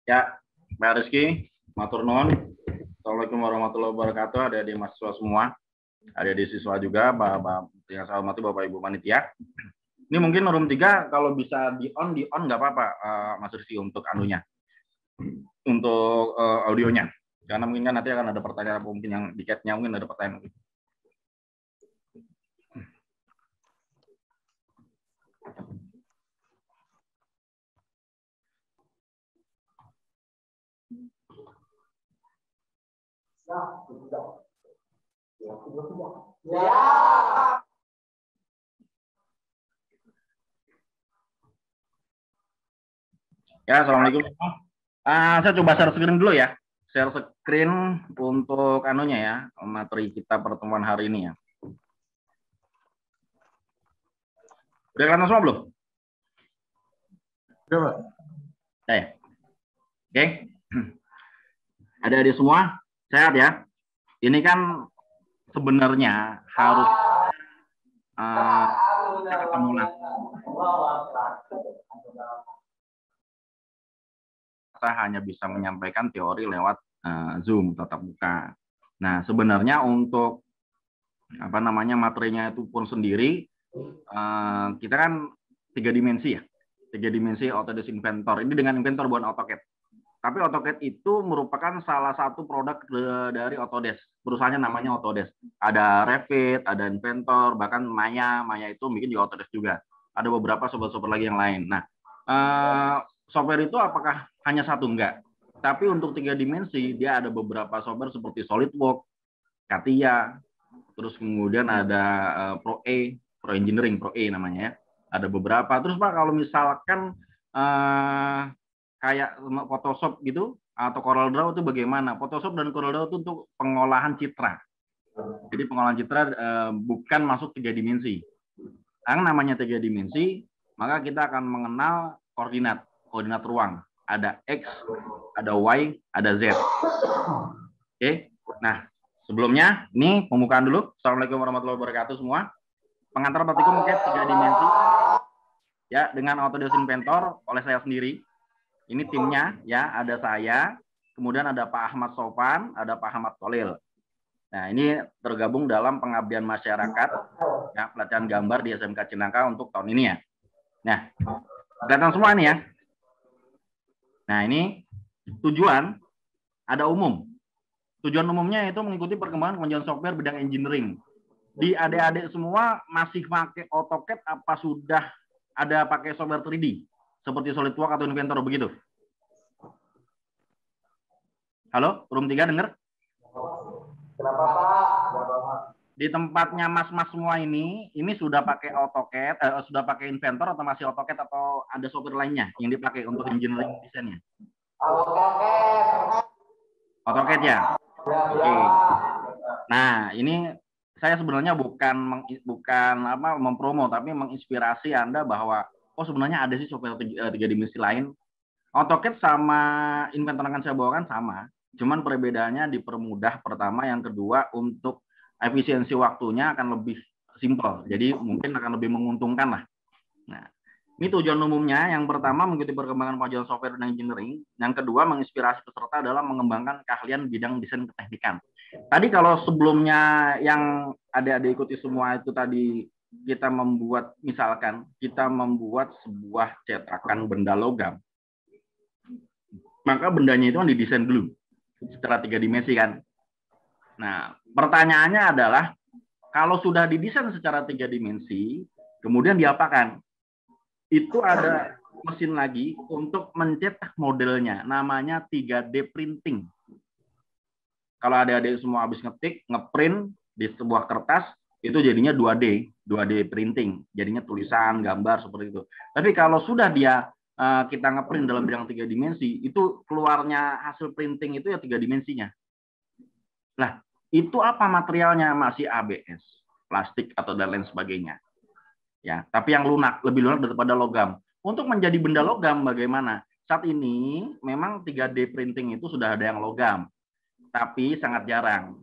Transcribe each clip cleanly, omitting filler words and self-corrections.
Ya, Pak Rizky, matur nuwun. Assalamualaikum warahmatullahi wabarakatuh. Ada di mahasiswa semua, ada di siswa juga, Bapak yang saya hormati Bapak Ibu panitia. Ini mungkin room 3 kalau bisa di on nggak apa-apa, Mas Rizky, untuk anunya, untuk audionya. Karena mungkin kan nanti akan ada pertanyaan, mungkin yang di chat-nya mungkin ada pertanyaan. Ya, assalamualaikum. Saya coba share screen dulu ya. Share screen untuk anunya ya, materi kita pertemuan hari ini ya. Udah kelihatan semua belum? Udah, Pak. Oke. Ada di semua sehat ya. Ini kan sebenarnya harus ketemu langsung. Saya hanya bisa menyampaikan teori lewat Zoom tatap muka. Nah, sebenarnya untuk materinya itu pun sendiri kita kan 3 dimensi ya. 3 dimensi Autodesk Inventor. Ini dengan Inventor bukan AutoCAD. Tapi AutoCAD itu merupakan salah satu produk dari Autodesk. Perusahaannya namanya Autodesk. Ada Revit, ada Inventor, bahkan Maya. Maya itu bikin di Autodesk juga. Ada beberapa software-software lagi yang lain. Nah, software itu apakah hanya satu? Enggak. Tapi untuk 3 dimensi, dia ada beberapa software seperti SolidWorks, CATIA, terus kemudian ada Pro Engineering, Pro E namanya ya. Ada beberapa. Terus Pak, kalau misalkan kayak Photoshop gitu atau CorelDRAW itu bagaimana? Photoshop dan CorelDRAW itu untuk pengolahan citra. Jadi pengolahan citra bukan masuk 3 dimensi. Karena namanya 3 dimensi, maka kita akan mengenal koordinat ruang. Ada X, ada Y, ada Z. Oke. Nah, sebelumnya ini pembukaan dulu. Assalamualaikum warahmatullahi wabarakatuh semua. Pengantar praktikum mungkin 3 dimensi. Ya, dengan Autodesk Inventor oleh saya sendiri. Ini timnya ya, ada saya, kemudian ada Pak Ahmad Sofan, ada Pak Ahmad Tolil. Nah, ini tergabung dalam pengabdian masyarakat ya, pelatihan gambar di SMK Cinangka untuk tahun ini ya. Nah, kelihatan semua nih ya. Nah, ini tujuan ada umum. Tujuan umumnya itu mengikuti perkembangan kemajuan software bidang engineering. Di adik-adik semua masih pakai AutoCAD apa sudah ada pakai software 3D? Seperti SolidWorks atau Inventor begitu. Halo, room 3 dengar? Kenapa, Pak? Di tempatnya mas-mas semua ini sudah pakai AutoCAD, sudah pakai Inventor atau masih AutoCAD atau ada software lainnya yang dipakai untuk engineering desainnya? AutoCAD ya? Oke. Nah, ini saya sebenarnya bukan mempromo, tapi menginspirasi Anda bahwa sebenarnya ada sih software 3 dimensi lain. AutoCAD sama Inventor yang saya bawakan sama, cuman perbedaannya dipermudah pertama, yang kedua untuk efisiensi waktunya akan lebih simpel, jadi mungkin akan lebih menguntungkan lah. Nah, ini tujuan umumnya. Yang pertama mengikuti perkembangan kemajuan software dan engineering, yang kedua menginspirasi peserta dalam mengembangkan keahlian bidang desain keteknikan. Tadi kalau sebelumnya yang adik-adik ikuti semua itu tadi kita membuat, misalkan kita membuat sebuah cetakan benda logam, maka bendanya itu kan didesain dulu secara 3 dimensi kan. Nah, pertanyaannya adalah kalau sudah didesain secara 3 dimensi, kemudian diapakan? Itu ada mesin lagi untuk mencetak modelnya, namanya 3D printing. Kalau adik-adik semua habis ngetik, ngeprint di sebuah kertas, itu jadinya 2D printing, jadinya tulisan, gambar seperti itu. Tapi kalau sudah kita ngeprint dalam bidang 3 dimensi, itu keluarnya hasil printing itu ya 3 dimensinya. Nah, itu apa materialnya? Masih ABS, plastik atau dan lain sebagainya. Ya, tapi yang lunak, lebih lunak daripada logam. Untuk menjadi benda logam bagaimana? Saat ini memang 3D printing itu sudah ada yang logam, tapi sangat jarang.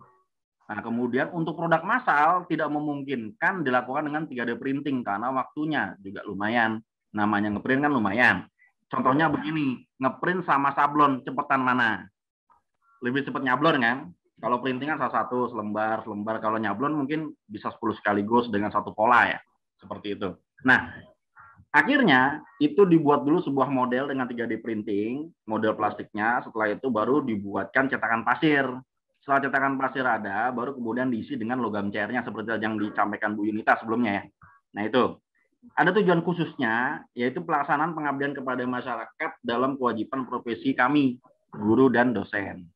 Nah, kemudian untuk produk massal tidak memungkinkan dilakukan dengan 3D printing karena waktunya juga lumayan. Namanya ngeprint kan lumayan. Contohnya begini, ngeprint sama sablon, cepetan mana? Lebih cepat nyablon kan? Kalau printing kan salah satu selembar. Kalau nyablon mungkin bisa 10 sekaligus dengan satu pola ya. Seperti itu. Nah, akhirnya itu dibuat dulu sebuah model dengan 3D printing, model plastiknya. Setelah itu baru dibuatkan cetakan pasir. Setelah cetakan pasir ada, baru kemudian diisi dengan logam cairnya seperti yang disampaikan Bu Yunita sebelumnya ya. Nah itu. Ada tujuan khususnya, yaitu pelaksanaan pengabdian kepada masyarakat dalam kewajiban profesi kami, guru dan dosen.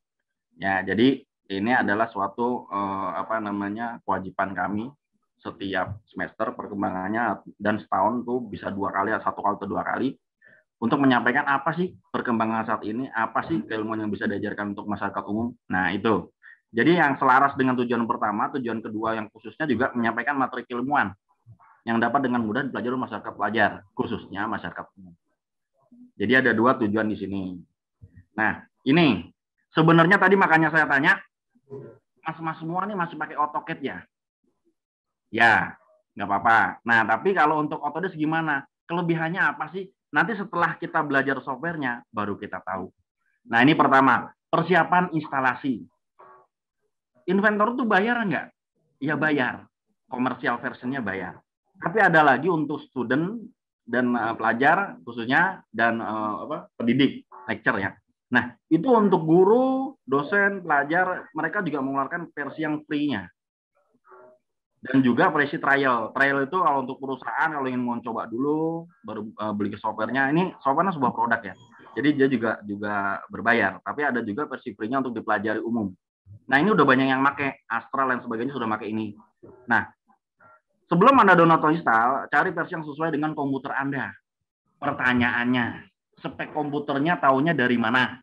Ya, jadi ini adalah suatu kewajiban kami setiap semester perkembangannya, dan setahun tuh bisa 2 kali, 1 kali atau 2 kali, untuk menyampaikan apa sih perkembangan saat ini, apa sih keilmuan yang bisa diajarkan untuk masyarakat umum. Nah itu. Jadi yang selaras dengan tujuan pertama, tujuan kedua yang khususnya juga menyampaikan materi keilmuan yang dapat dengan mudah dipelajari oleh masyarakat pelajar, khususnya masyarakat umum. Jadi ada 2 tujuan di sini. Nah, ini sebenarnya tadi makanya saya tanya, mas-mas semua nih masih pakai AutoCAD ya? Ya, nggak apa-apa. Nah, tapi kalau untuk Autodesk gimana? Kelebihannya apa sih? Nanti setelah kita belajar softwarenya, baru kita tahu. Nah, ini pertama, persiapan instalasi. Inventor itu bayar nggak? Ya bayar. Komersial versionnya bayar. Tapi ada lagi untuk student dan pelajar khususnya, dan pendidik, lecture ya. Nah, itu untuk guru, dosen, pelajar, mereka juga mengeluarkan versi yang free-nya. Dan juga versi trial. Trial itu kalau untuk perusahaan, kalau ingin mau coba dulu, baru beli ke softwarenya. Ini softwarenya sebuah produk ya. Jadi dia juga berbayar. Tapi ada juga versi free-nya untuk dipelajari umum. Nah, ini udah banyak yang pakai. Astral dan sebagainya sudah pakai ini. Nah, sebelum Anda download atau install, cari versi yang sesuai dengan komputer Anda. Pertanyaannya, spek komputernya taunya dari mana?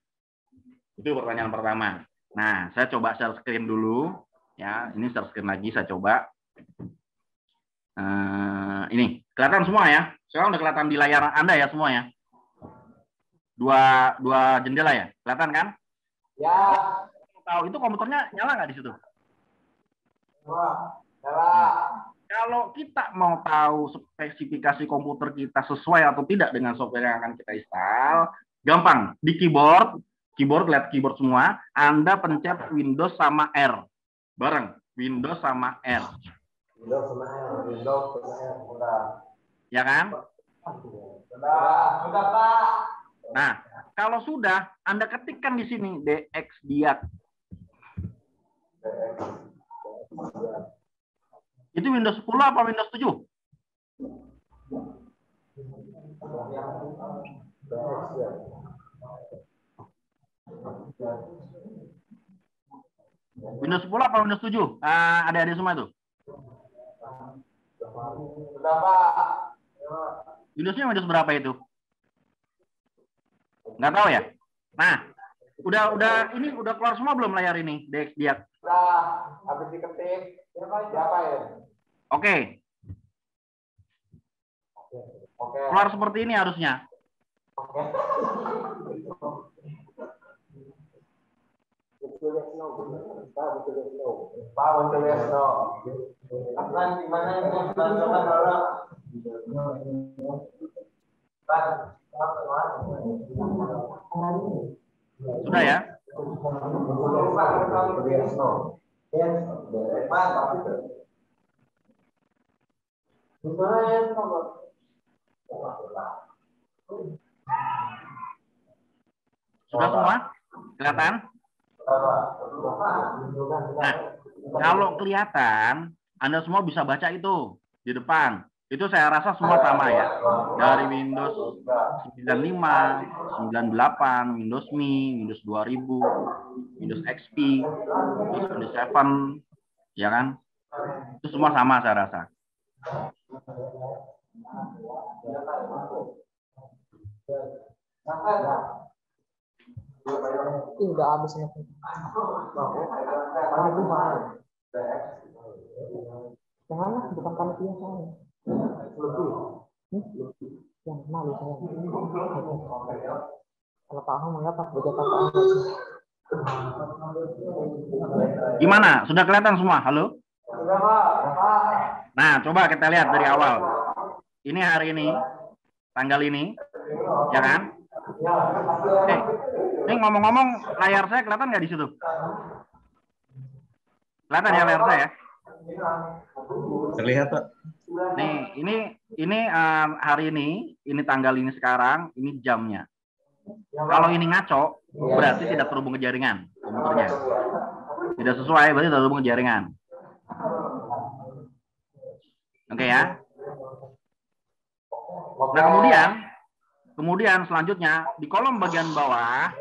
Itu pertanyaan pertama. Nah, saya coba share screen dulu. Ya, ini share screen lagi, saya coba. Ini, kelihatan semua ya? Sekarang udah kelihatan di layar Anda ya semua ya? Dua jendela ya? Kelihatan kan? Ya. Tahu itu komputernya nyala nggak di situ? Nyala. Kalau kita mau tahu spesifikasi komputer kita sesuai atau tidak dengan software yang akan kita install, gampang. Di keyboard, lihat keyboard semua, Anda pencet Windows sama R. Bareng, Windows sama R. Udah. Ya kan? Sudah, Pak. Nah, kalau sudah, Anda ketikkan di sini DXDiag. Itu Windows 10 apa Windows 7? Windows 10 apa Windows 7? Adik-adik semua itu? Sudah, Pak. Windowsnya Windows berapa itu? Nggak tahu ya? Nah, ini udah keluar semua belum layar ini, DXDiag? Sudah, habis diketik. Siapa ya? Oke. Keluar seperti ini harusnya. Oke. Pak, untuk Yesno. Apaan gimana ini? Bantuan dulu. Sudah ya? Sudah semua? Kelihatan? Nah, kalau kelihatan, Anda semua bisa baca itu di depan. Itu saya rasa semua sama ya. Dari Windows 95, 98, Windows Me, Windows 2000, Windows XP, Windows 7, ya kan? Itu semua sama saya rasa. Ini udah habis nih. Jangan lah, bukan panitia saya. Yang malu saya. Kalau Pak Ahok mengapa bekerja Pak Ahok? Gimana? Sudah kelihatan semua? Halo? Sudah, Pak. Nah, coba kita lihat dari awal. Ini hari ini, tanggal ini, ya kan? Ini ngomong-ngomong, layar saya kelihatan nggak di situ? Kelihatan ya layar saya? Terlihat, Pak. Nih, ini hari ini tanggal ini sekarang, ini jamnya. Kalau ini ngaco, berarti tidak terhubung ke jaringan komputernya. Tidak sesuai, berarti tidak terhubung ke jaringan. Oke ya. Nah, kemudian selanjutnya di kolom bagian bawah,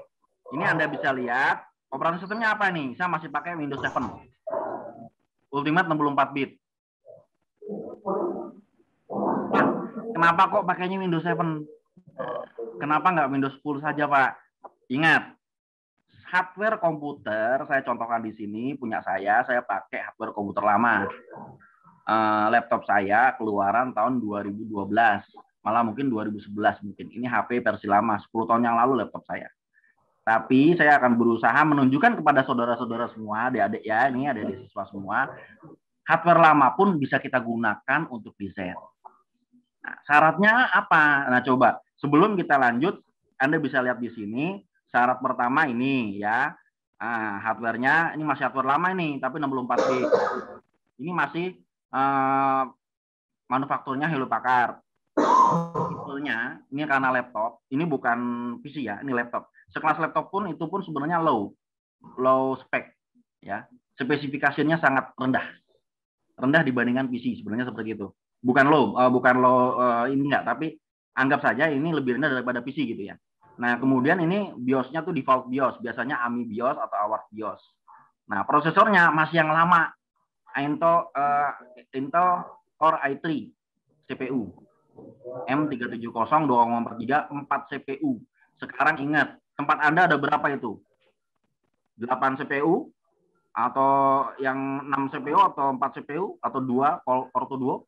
ini Anda bisa lihat operasi sistemnya apa nih? Saya masih pakai Windows 7. Ultimate 64 bit. Nah, kenapa kok pakainya Windows 7? Kenapa nggak Windows 10 saja, Pak? Ingat, hardware komputer, saya contohkan di sini, punya saya pakai hardware komputer lama. Laptop saya keluaran tahun 2012. Malah mungkin 2011 mungkin. Ini HP versi lama, 10 tahun yang lalu laptop saya. Tapi saya akan berusaha menunjukkan kepada saudara-saudara semua, adik-adik ya, ini adik-adik siswa semua, hardware lama pun bisa kita gunakan untuk desain. Nah, syaratnya apa? Nah, coba sebelum kita lanjut, Anda bisa lihat di sini. Syarat pertama ini ya, hardware-nya ini masih hardware lama ini, tapi 64 bit. Ini masih manufakturnya Hewlett Packard. Tipenya ini karena laptop, ini bukan PC ya, ini laptop. Sekelas laptop pun itu pun sebenarnya low spec ya. Spesifikasinya sangat rendah dibandingkan PC sebenarnya seperti itu. Bukan low ini enggak, tapi anggap saja ini lebih rendah daripada PC gitu ya. Nah, kemudian ini BIOS-nya tuh default BIOS, biasanya AMI BIOS atau Award BIOS. Nah, prosesornya masih yang lama, Intel Core i3 CPU M370 2,3 4 CPU. Sekarang ingat, tempat Anda ada berapa itu? 8 CPU atau yang 6 CPU atau 4 CPU atau 2 Core 2?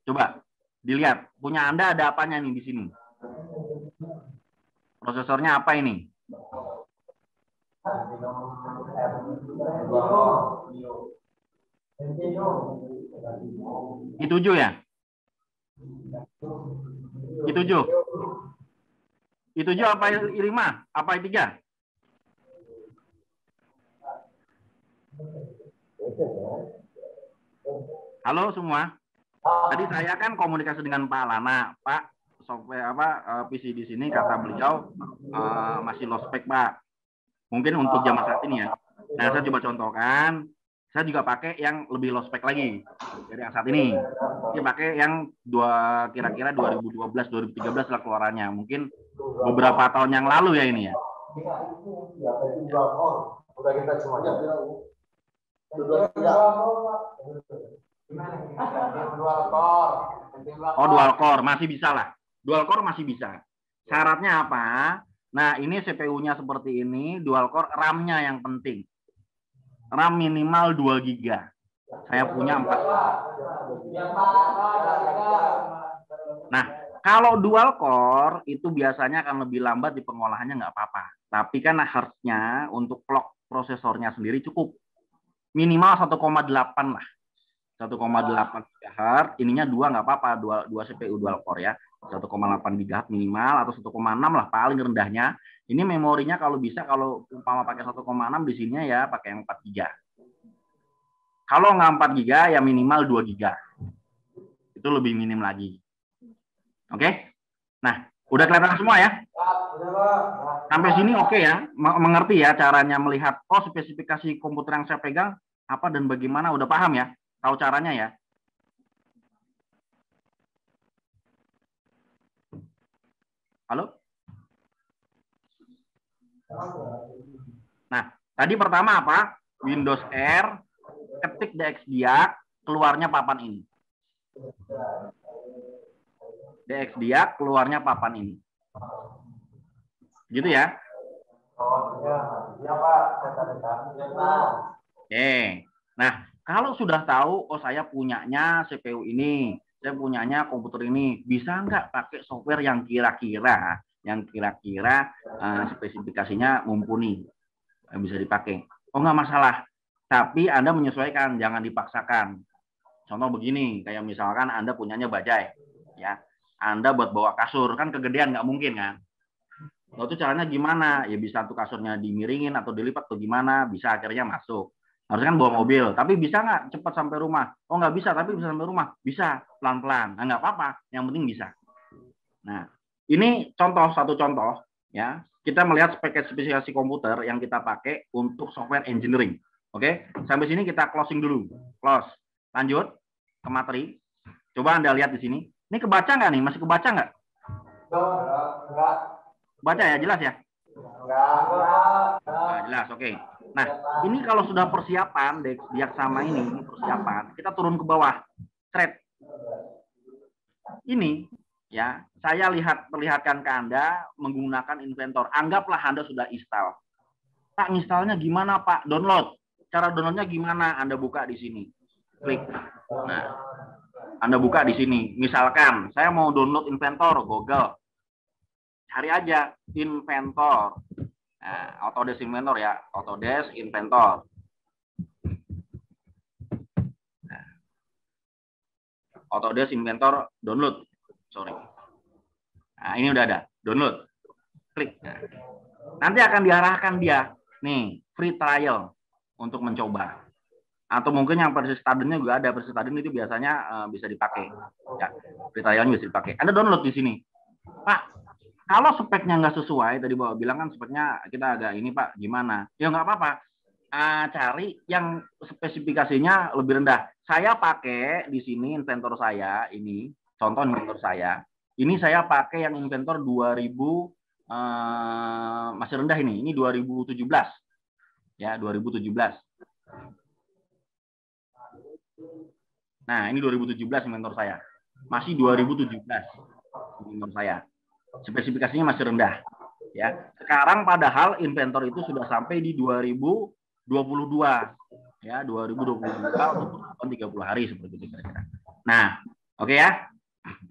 Coba dilihat, punya Anda ada apanya nih di sini? Prosesornya apa ini? I7 ya? I7. I7 apa I5? Apa I3? Halo semua. Tadi saya kan komunikasi dengan Pak Lana, Pak, software PC di sini kata beliau masih low spec, Pak. Mungkin untuk zaman saat ini ya. Nah, saya coba contohkan. Saya juga pakai yang lebih low spec lagi dari yang saat ini. Ini pakai yang kira-kira 2012-2013 lah keluarannya. Mungkin beberapa tahun yang lalu ya ini ya. Udah kita semuanya. Oh, dual core masih bisa lah. Dual core masih bisa. Syaratnya apa? Nah, ini CPU-nya seperti ini, dual core, RAM-nya yang penting. RAM minimal 2 GB. Saya punya 4 GB. Nah, kalau dual core itu biasanya akan lebih lambat di pengolahannya, nggak apa-apa. Tapi kan hertz-nya untuk clock prosesornya sendiri cukup. Minimal 1,8 lah. 1,8 GHz, ininya 2 nggak apa-apa, 2 CPU dual core ya. 1,8 GHz minimal atau 1,6 lah paling rendahnya. Ini memorinya kalau bisa, kalau umpama pakai 1,6 di sini ya pakai yang 4 GB. Kalau nggak 4 GB ya minimal 2 GB. Itu lebih minim lagi. Oke? Nah, udah kelihatan semua ya? Sampai sini oke ya? Mengerti ya caranya melihat, oh spesifikasi komputer yang saya pegang apa dan bagaimana, udah paham ya? Tahu caranya ya? Halo? Nah, tadi pertama apa? Windows R, ketik DXDiag, keluarnya papan ini. DXDiag, keluarnya papan ini. Gitu ya? Oke. Nah, kalau sudah tahu, oh saya punyanya CPU ini, saya punyanya komputer ini, bisa nggak pakai software yang kira-kira spesifikasinya mumpuni, bisa dipakai. Oh nggak masalah, tapi Anda menyesuaikan, jangan dipaksakan. Contoh begini, kayak misalkan Anda punyanya bajai, ya, Anda buat bawa kasur kan kegedean nggak mungkin kan? Lalu itu caranya gimana? Ya bisa tuh kasurnya dimiringin atau dilipat atau gimana, bisa akhirnya masuk. Harusnya kan bawa mobil, tapi bisa nggak cepat sampai rumah? Oh nggak bisa, tapi bisa sampai rumah. Bisa, pelan-pelan. Nah, nggak apa-apa, yang penting bisa. Nah, ini satu contoh ya. Kita melihat spesifikasi komputer yang kita pakai untuk software engineering. Oke, sampai sini kita closing dulu. Close. Lanjut ke materi. Coba Anda lihat di sini. Ini kebaca nggak nih? Masih kebaca nggak? Enggak. Baca ya, jelas ya? Enggak. Nah, jelas, oke. Nah, ini kalau sudah persiapan, Diak sama ini persiapan, kita turun ke bawah. Thread. Ini ya, saya perlihatkan ke Anda menggunakan Inventor. Anggaplah Anda sudah install. Pak, installnya gimana, Pak? Download. Cara downloadnya gimana? Anda buka di sini. Klik. Nah, Anda buka di sini. Misalkan, saya mau download Inventor, Google. Cari aja Inventor. Nah, Autodesk Inventor ya. Autodesk Inventor. Nah, Autodesk Inventor download. Sorry. Nah, ini udah ada. Download. Klik. Nah, nanti akan diarahkan dia. Nih, free trial untuk mencoba. Atau mungkin yang versi student-nya juga ada. Versi student itu biasanya bisa dipakai. Ya, free trial-nya bisa dipakai. Anda download di sini. Pak, kalau speknya nggak sesuai, tadi Bapak bilang kan speknya kita agak ini Pak, gimana? Ya nggak apa-apa. Cari yang spesifikasinya lebih rendah. Saya pakai di sini Inventor saya, ini contoh Inventor saya. Ini saya pakai yang Inventor 2000 masih rendah ini 2017. Ya, 2017. Nah, ini 2017 Inventor saya. Masih 2017 Inventor saya. Spesifikasinya masih rendah. Ya, sekarang padahal Inventor itu sudah sampai di 2022. Ya, 2022 untuk 30 hari seperti itu kira-kira. Nah, oke ya.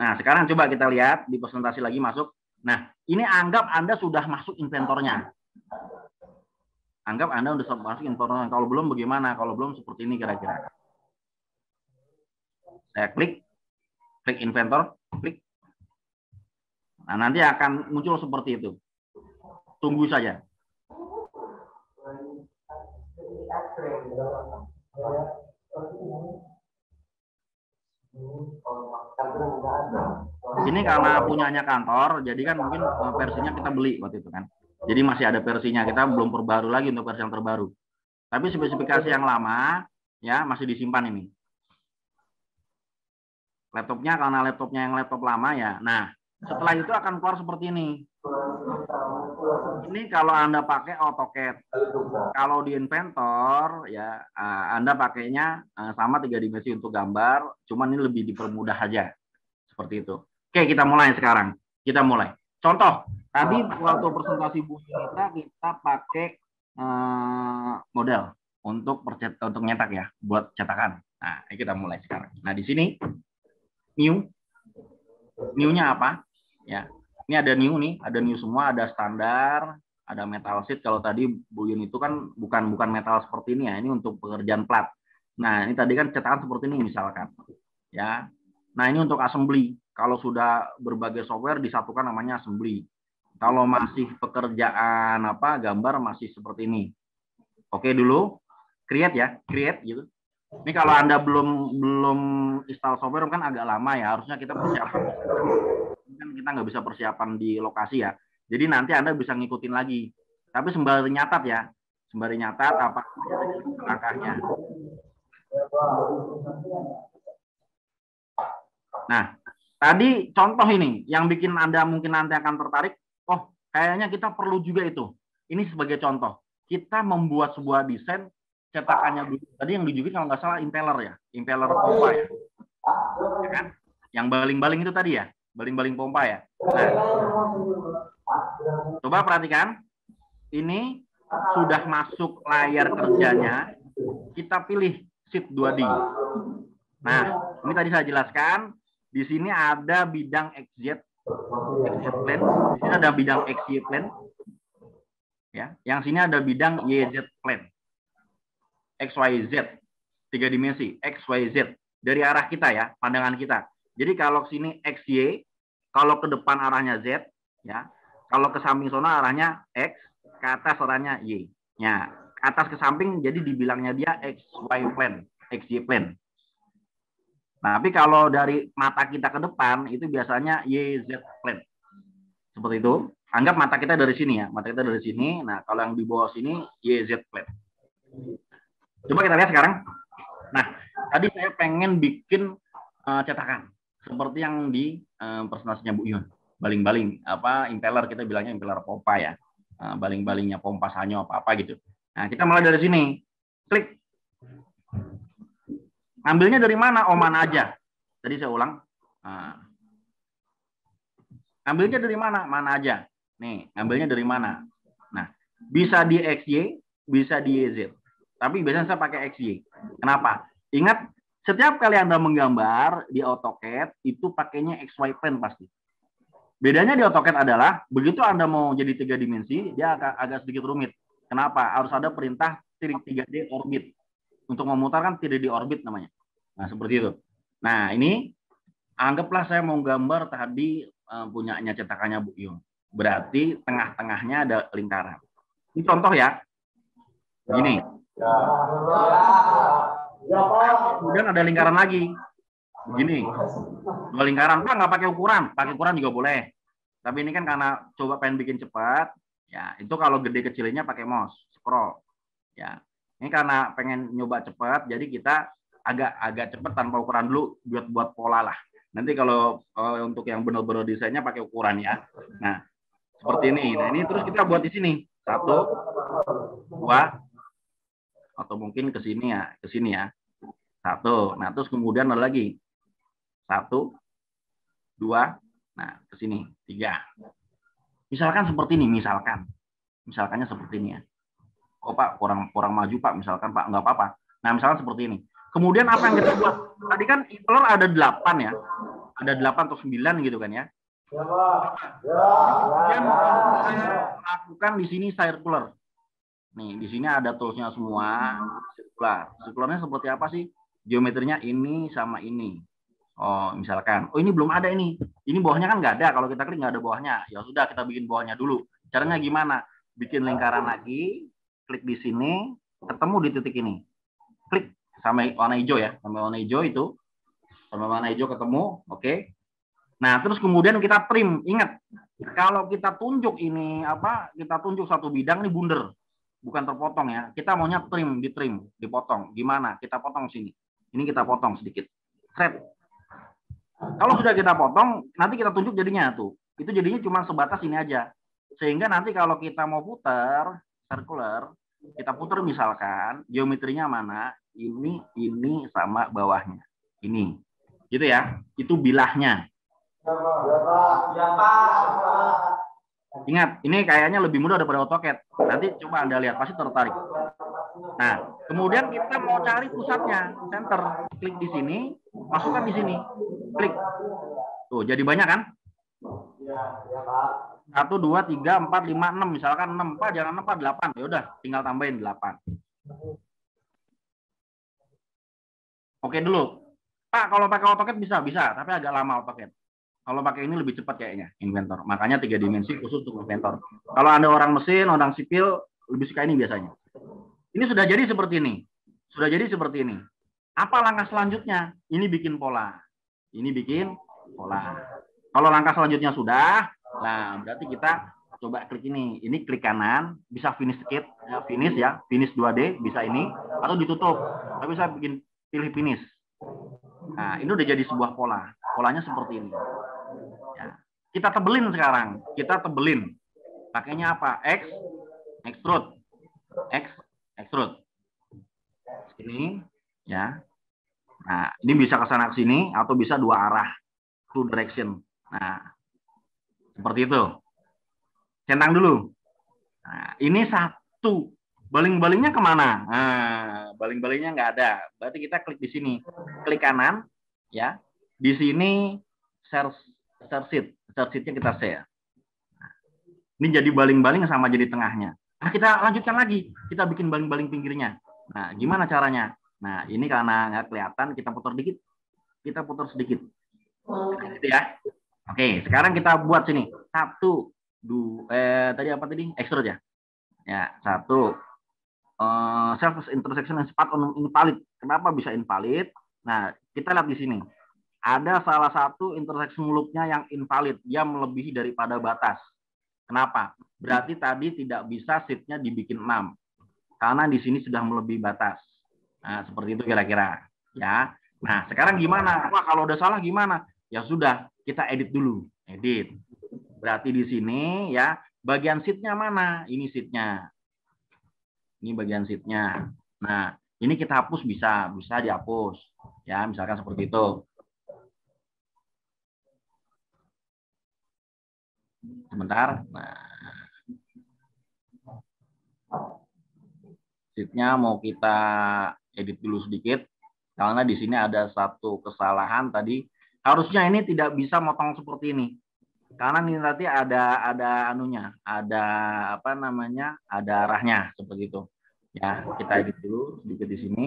Nah, sekarang coba kita lihat di presentasi lagi masuk. Nah, ini anggap Anda sudah masuk Inventornya. Anggap Anda sudah masuk Inventornya. Kalau belum bagaimana? Kalau belum seperti ini kira-kira. Saya klik Inventor, klik. Nah, nanti akan muncul seperti itu. Tunggu saja. Ini karena punyanya kantor, jadi kan mungkin versinya kita beli waktu itu kan. Jadi masih ada versinya, kita belum perbaru lagi untuk versi yang terbaru. Tapi spesifikasi yang lama ya masih disimpan ini. Laptopnya karena laptopnya yang laptop lama ya. Nah, setelah itu akan keluar seperti ini. Ini kalau Anda pakai AutoCAD. Kalau di Inventor ya Anda pakainya sama 3 dimensi untuk gambar, cuman ini lebih dipermudah aja. Seperti itu. Oke, kita mulai sekarang. Kita mulai. Contoh, tadi waktu presentasi Bu Yunita kita pakai model untuk nyetak ya, buat cetakan. Nah, ini kita mulai sekarang. Nah, di sini new-nya apa? Ya, ini ada new nih, ada new semua, ada standar, ada metal sheet. Kalau tadi Bu Yun itu kan bukan metal seperti ini ya, ini untuk pekerjaan plat. Nah, ini tadi kan cetakan seperti ini misalkan. Ya. Nah, ini untuk assembly. Kalau sudah berbagai software disatukan namanya assembly. Kalau masih pekerjaan gambar masih seperti ini. Oke dulu, create ya, create gitu. Ini kalau Anda belum install software kan agak lama ya, harusnya kita persiapan. Kan kita nggak bisa persiapan di lokasi ya. Jadi nanti Anda bisa ngikutin lagi. Tapi sembari nyatat ya, sembari nyatat apa langkahnya. Nah, tadi contoh ini yang bikin Anda mungkin nanti akan tertarik. Oh, kayaknya kita perlu juga itu. Ini sebagai contoh. Kita membuat sebuah desain cetakannya dulu. Tadi yang dijukin kalau nggak salah impeller ya, impeller pompa ya. Ya kan? Yang baling-baling itu tadi ya, baling-baling pompa ya. Nah, coba perhatikan. Ini sudah masuk layar kerjanya. Kita pilih sheet 2D. Nah, ini tadi saya jelaskan. Di sini ada bidang XZ plane. Di sini ada bidang XY plane. Ya, yang sini ada bidang YZ plane. XYZ, 3 dimensi, XYZ. Dari arah kita ya, pandangan kita. Jadi kalau sini XY, kalau ke depan arahnya Z, ya. Kalau ke samping sono arahnya X, ke atas arahnya Y. Ya, ke atas ke samping jadi dibilangnya dia XY plane, XY plane. Tapi kalau dari mata kita ke depan itu biasanya YZ plane. Seperti itu. Anggap mata kita dari sini ya, mata kita dari sini. Nah, kalau yang di bawah sini YZ plane. Coba kita lihat sekarang. Nah, tadi saya pengen bikin cetakan seperti yang di presentasinya Bu Yun. Baling-baling apa impeller, kita bilangnya impeller pompa ya. Baling-balingnya pompa sanyo apa gitu. Nah, kita mulai dari sini. Klik. Ambilnya dari mana? Mana aja. Tadi saya ulang. Ambilnya dari mana? Mana aja. Nih, ambilnya dari mana? Nah, bisa di XY, bisa di YZ. Tapi biasanya saya pakai XY. Kenapa? Ingat, setiap kali Anda menggambar di AutoCAD, itu pakainya XY plane pasti. Bedanya di AutoCAD adalah, begitu Anda mau jadi 3 dimensi, dia agak sedikit rumit. Kenapa? Harus ada perintah 3D orbit. Untuk memutarkan 3D orbit namanya. Nah, seperti itu. Nah, ini anggaplah saya mau gambar tadi punyanya cetakannya Bu Yung. Berarti tengah-tengahnya ada lingkaran. Ini contoh ya. Begini. Kemudian ada lingkaran lagi. Begini. 2 lingkaran. Pak nggak pakai ukuran. Pakai ukuran juga boleh. Tapi ini kan karena coba pengen bikin cepat. Ya, itu kalau gede kecilnya pakai mouse. Scroll. Ya. Ini karena pengen nyoba cepat, jadi kita agak cepat tanpa ukuran dulu buat pola lah. Nanti kalau untuk yang benar-benar desainnya pakai ukuran ya. Nah, seperti ini. Nah, ini terus kita buat di sini. 1, 2, atau mungkin ke sini ya, 1. Nah, terus kemudian ada lagi. 1, 2, nah ke sini 3. Misalkan seperti ini, misalkannya seperti ini ya. Oh Pak, kurang maju Pak, misalkan Pak, nggak apa-apa. Nah, misalkan seperti ini. Kemudian apa yang kita buat? Tadi kan impeller ada 8 ya. Ada 8 atau 9 gitu kan ya. Kemudian saya lakukan di sini circular. Nih, di sini ada toolsnya semua. Circular. Circularnya seperti apa sih? Geometrinya ini sama ini. Oh, misalkan. Oh, ini belum ada ini. Ini bawahnya kan nggak ada. Kalau kita klik nggak ada bawahnya. Ya sudah, kita bikin bawahnya dulu. Caranya gimana? Bikin lingkaran lagi. Klik di sini, ketemu di titik ini. Klik sama warna hijau ya, sama warna hijau itu. Sama warna hijau ketemu, oke. Nah, terus kemudian kita trim. Ingat, kalau kita tunjuk ini kita tunjuk satu bidang ini bunder. Bukan terpotong ya. Kita maunya trim, dipotong. Gimana? Kita potong sini. Ini kita potong sedikit. Thread. Kalau sudah kita potong, nanti kita tunjuk jadinya tuh. Itu jadinya cuma sebatas ini aja. Sehingga nanti kalau kita mau putar circular, kita putar misalkan geometrinya mana, ini sama bawahnya, ini, gitu ya, itu bilahnya. Ingat, ini kayaknya lebih mudah daripada AutoCAD. Nanti coba Anda lihat, pasti tertarik. Nah, kemudian kita mau cari pusatnya, center, klik di sini, masukkan di sini, klik, tuh jadi banyak kan? 1, 2, 3, 4, 5, 6. Misalkan 6, Pak, jangan 4, 8. Ya udah, tinggal tambahin 8. Oke dulu. Pak, kalau pakai AutoCAD bisa, tapi agak lama AutoCAD. Kalau pakai ini lebih cepat kayaknya, Inventor. Makanya 3 dimensi khusus untuk Inventor. Kalau Anda orang mesin, orang sipil, lebih suka ini biasanya. Ini sudah jadi seperti ini. Apa langkah selanjutnya? Ini bikin pola. Kalau langkah selanjutnya sudah, nah berarti kita coba klik ini. Ini klik kanan, bisa finish skip, finish 2D, bisa ini, atau ditutup. Tapi saya pilih finish. Nah, ini udah jadi sebuah pola. Polanya seperti ini. Ya. Kita tebelin sekarang. Pakainya apa? Extrude. Ini, ya. Nah, ini bisa ke sana ke sini, atau bisa 2 arah. 2 direction. Nah, seperti itu. Centang dulu. Nah, ini 1. Baling-balingnya kemana? Nah, baling-balingnya nggak ada. Berarti kita klik di sini. Klik kanan, ya. Di sini share sheet-nya kita share. Nah, ini jadi baling-baling sama jadi tengahnya. Nah, kita lanjutkan lagi. Kita bikin baling-baling pinggirnya. Nah, gimana caranya? Nah, ini karena nggak kelihatan, kita putar sedikit. Gitu ya. Oke, sekarang kita buat sini. 1, tadi apa tadi? Extrude ya. Ya, 1. Surface intersection and spot on invalid. Kenapa bisa invalid? Nah, kita lihat di sini. Ada salah satu intersection loop-nya yang invalid. Dia melebihi daripada batas. Kenapa? Berarti tadi tidak bisa sheet-nya dibikin 6. Karena di sini sudah melebihi batas. Nah, seperti itu kira-kira. Ya. Nah, sekarang gimana? Wah, kalau udah salah gimana? Ya sudah, kita edit dulu. Edit. Berarti di sini ya, bagian sheet-nya mana? Ini sheet-nya. Ini bagian sheet-nya. Nah, ini kita hapus bisa dihapus. Ya, misalkan seperti itu. Sebentar. Nah, sheet-nya mau kita edit dulu sedikit. Karena di sini ada satu kesalahan tadi. Harusnya ini tidak bisa motong seperti ini. Karena ini nanti ada anunya, ada apa namanya, ada arahnya seperti itu. Ya, kita edit dulu sedikit di sini.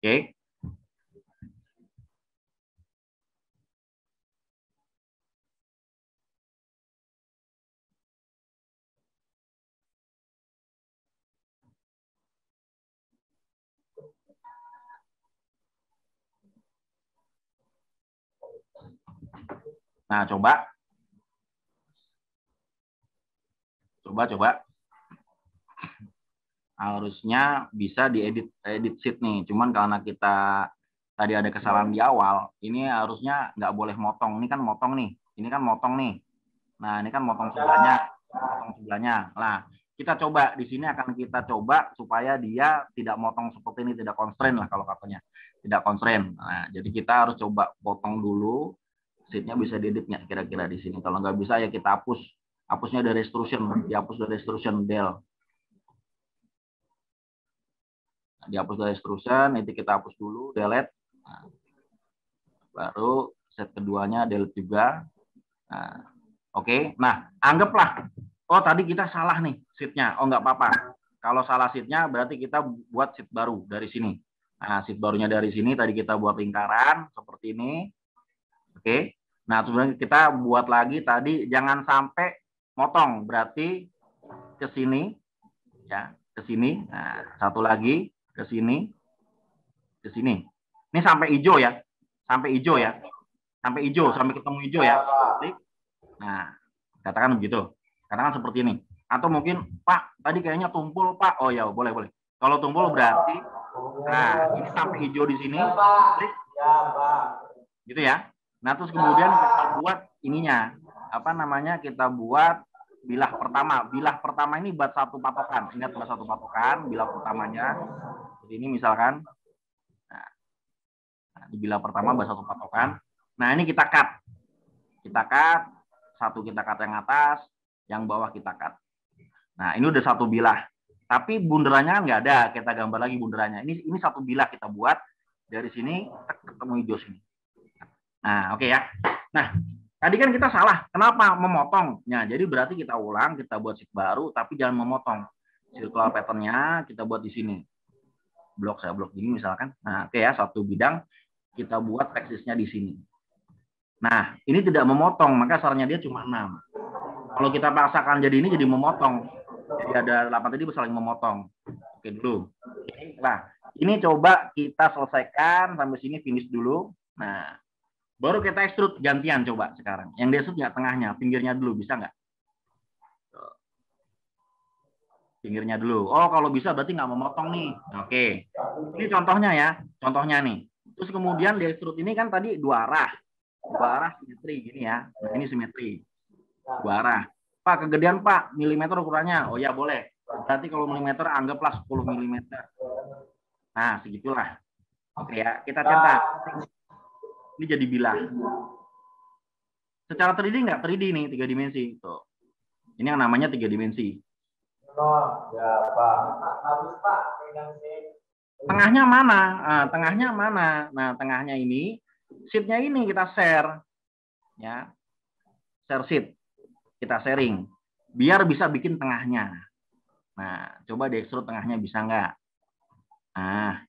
Oke. Nah, coba. Harusnya bisa diedit sheet nih. Cuman karena kita tadi ada kesalahan di awal, ini harusnya nggak boleh motong. Ini kan motong nih. Ini kan motong nih. Nah, ini kan motong sebelahnya. Nah, kita coba di sini akan kita coba supaya dia tidak motong seperti ini, tidak constraint lah kalau katanya. Tidak constraint. Nah, jadi kita harus coba potong dulu. Sheet-nya bisa diedit nggak kira-kira di sini. Kalau nggak bisa ya kita hapus. Hapusnya dari extrusion, dihapus dari extrusion del. Dihapus dari extrusion, nanti kita hapus dulu, delete. Nah, baru set keduanya delete juga. Nah, oke. Nah, anggaplah, oh tadi kita salah nih sheet-nya. Oh nggak apa-apa. Kalau salah sheet-nya berarti kita buat sheet baru dari sini. Nah, sheet barunya dari sini tadi kita buat lingkaran seperti ini. Oke. Nah, sebenarnya kita buat lagi tadi jangan sampai motong. Berarti ke sini ya, ke sini. Nah, satu lagi ke sini. Ke sini. Ini sampai hijau ya. Sampai hijau ya. Sampai hijau, sampai ketemu hijau ya. Nah, katakan begitu. Katakan seperti ini. Atau mungkin, Pak, tadi kayaknya tumpul, Pak. Oh ya, boleh, boleh. Kalau tumpul berarti, nah, ini sampai hijau di sini. Gitu ya. Nah, terus kemudian kita buat ininya. Apa namanya? Kita buat bilah pertama. Bilah pertama ini buat satu patokan. Ingat buat satu patokan, bilah pertamanya. Seperti ini misalkan. Nah, di bilah pertama buat satu patokan. Nah, ini kita cut. Kita cut. Satu kita cut yang atas, yang bawah kita cut. Nah, ini udah satu bilah. Tapi bunderannya kan nggak ada. Kita gambar lagi bunderannya. Ini satu bilah kita buat. Dari sini ketemu hijau sini. Nah, oke ya. Nah, tadi kan kita salah. Kenapa? Memotong. Nah, jadi berarti kita ulang, kita buat sheet baru, tapi jangan memotong. Circular pattern-nya kita buat di sini. Blok ini misalkan. Nah, oke ya, satu bidang kita buat teksisnya di sini. Nah, ini tidak memotong, maka sarannya dia cuma 6. Kalau kita paksakan jadi ini jadi memotong. Jadi ada 8 tadi saling memotong. Oke dulu. Nah, ini coba kita selesaikan sampai sini, finish dulu. Nah, baru kita extrude gantian coba sekarang. Yang di extrude nggak tengahnya, pinggirnya dulu, bisa nggak? Pinggirnya dulu. Oh, kalau bisa berarti nggak memotong nih. Oke. Ini contohnya ya. Contohnya nih. Terus kemudian di extrude ini kan tadi dua arah. Dua arah simetri gini ya. Nah, ini simetri. Dua arah. Pak, kegedean Pak, milimeter ukurannya. Oh ya, boleh. Berarti kalau milimeter anggaplah 10 milimeter. Nah, segitulah. Oke ya, kita centang. Ini jadi bilah. Secara 3D nggak? 3D nih, 3 dimensi. Tuh. Ini yang namanya 3 dimensi. Tengahnya mana? Nah, tengahnya mana? Nah, tengahnya ini, sheet-nya ini kita share. Ya. Share sheet. Kita sharing. Biar bisa bikin tengahnya. Nah, coba di extrude tengahnya bisa nggak? Nah,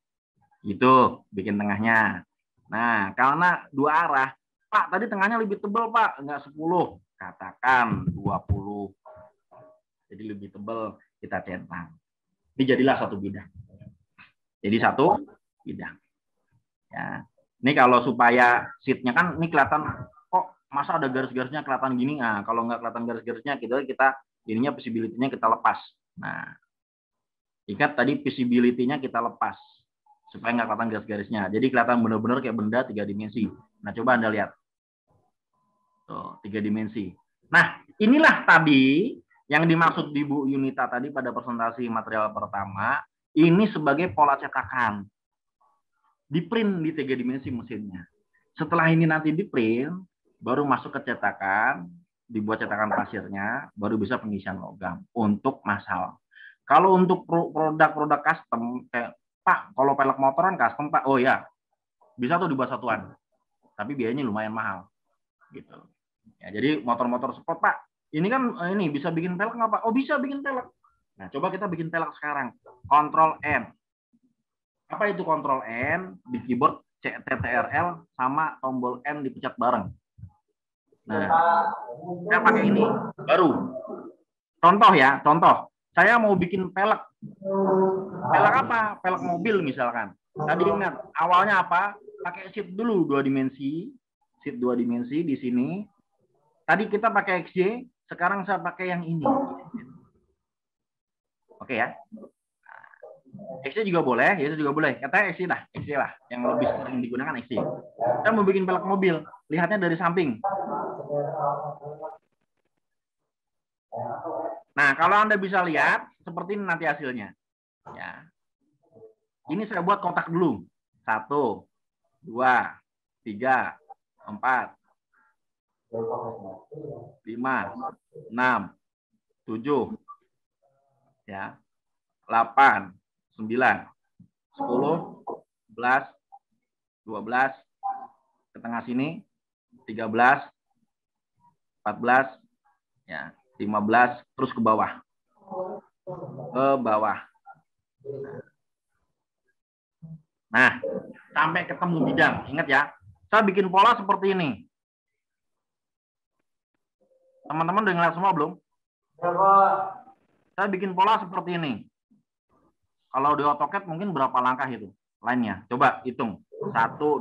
itu bikin tengahnya. Nah, karena dua arah, Pak, tadi tengahnya lebih tebal, Pak, enggak 10. Katakan 20. Jadi lebih tebal, kita centang. Ini jadilah satu bidang. Jadi satu bidang. Ya. Ini kalau supaya sheet-nya kan ini kelihatan kok masa ada garis-garisnya kelihatan gini. Nah, kalau nggak kelihatan garis-garisnya kita ininya visibility-nya kita lepas. Nah, ikat tadi visibility-nya kita lepas supaya nggak kelihatan garis-garisnya. Jadi kelihatan benar-benar kayak benda 3 dimensi. Nah, coba Anda lihat. Tuh, 3 dimensi. Nah, inilah tadi yang dimaksud di Bu Yunita tadi pada presentasi material pertama, ini sebagai pola cetakan. Di print di 3 dimensi mesinnya. Setelah ini nanti di print, baru masuk ke cetakan, dibuat cetakan pasirnya, baru bisa pengisian logam untuk massal. Kalau untuk produk-produk custom, kayak Pak, kalau pelek motoran custom Pak, oh ya, bisa tuh dibuat satuan, tapi biayanya lumayan mahal, gitu. Ya, jadi motor-motor sport Pak, ini kan ini bisa bikin pelek nggak Pak? Oh bisa bikin pelek. Nah coba kita bikin pelek sekarang, Ctrl N. Apa itu Ctrl N? Di keyboard CTRL sama tombol N dipencet bareng. Nah, saya pakai ini baru. Contoh ya, contoh. Saya mau bikin pelek. Pelek apa? Pelek mobil misalkan. Tadi ingat, awalnya apa? Pakai sheet dulu 2 dimensi. Sheet 2 dimensi di sini. Tadi kita pakai XY, sekarang saya pakai yang ini. Oke ya. XY juga boleh, ya itu juga boleh. Katanya XY lah, XY lah. Yang lebih sering digunakan XY. Kita mau bikin pelek mobil, lihatnya dari samping. Nah, kalau Anda bisa lihat, seperti ini nanti hasilnya. Ya. Ini saya buat kotak dulu. 1, 2, 3, 4, 5, 6, 7, ya, 8, 9, 10, 11, 12, ke tengah sini, 13, 14, ya, 15, terus ke bawah. Ke bawah. Nah, sampai ketemu bidang. Ingat ya, saya bikin pola seperti ini. Teman-teman udah ngeliat semua belum? Saya bikin pola seperti ini. Kalau di AutoCAD mungkin berapa langkah itu? Lainnya. Coba hitung. 1, 2,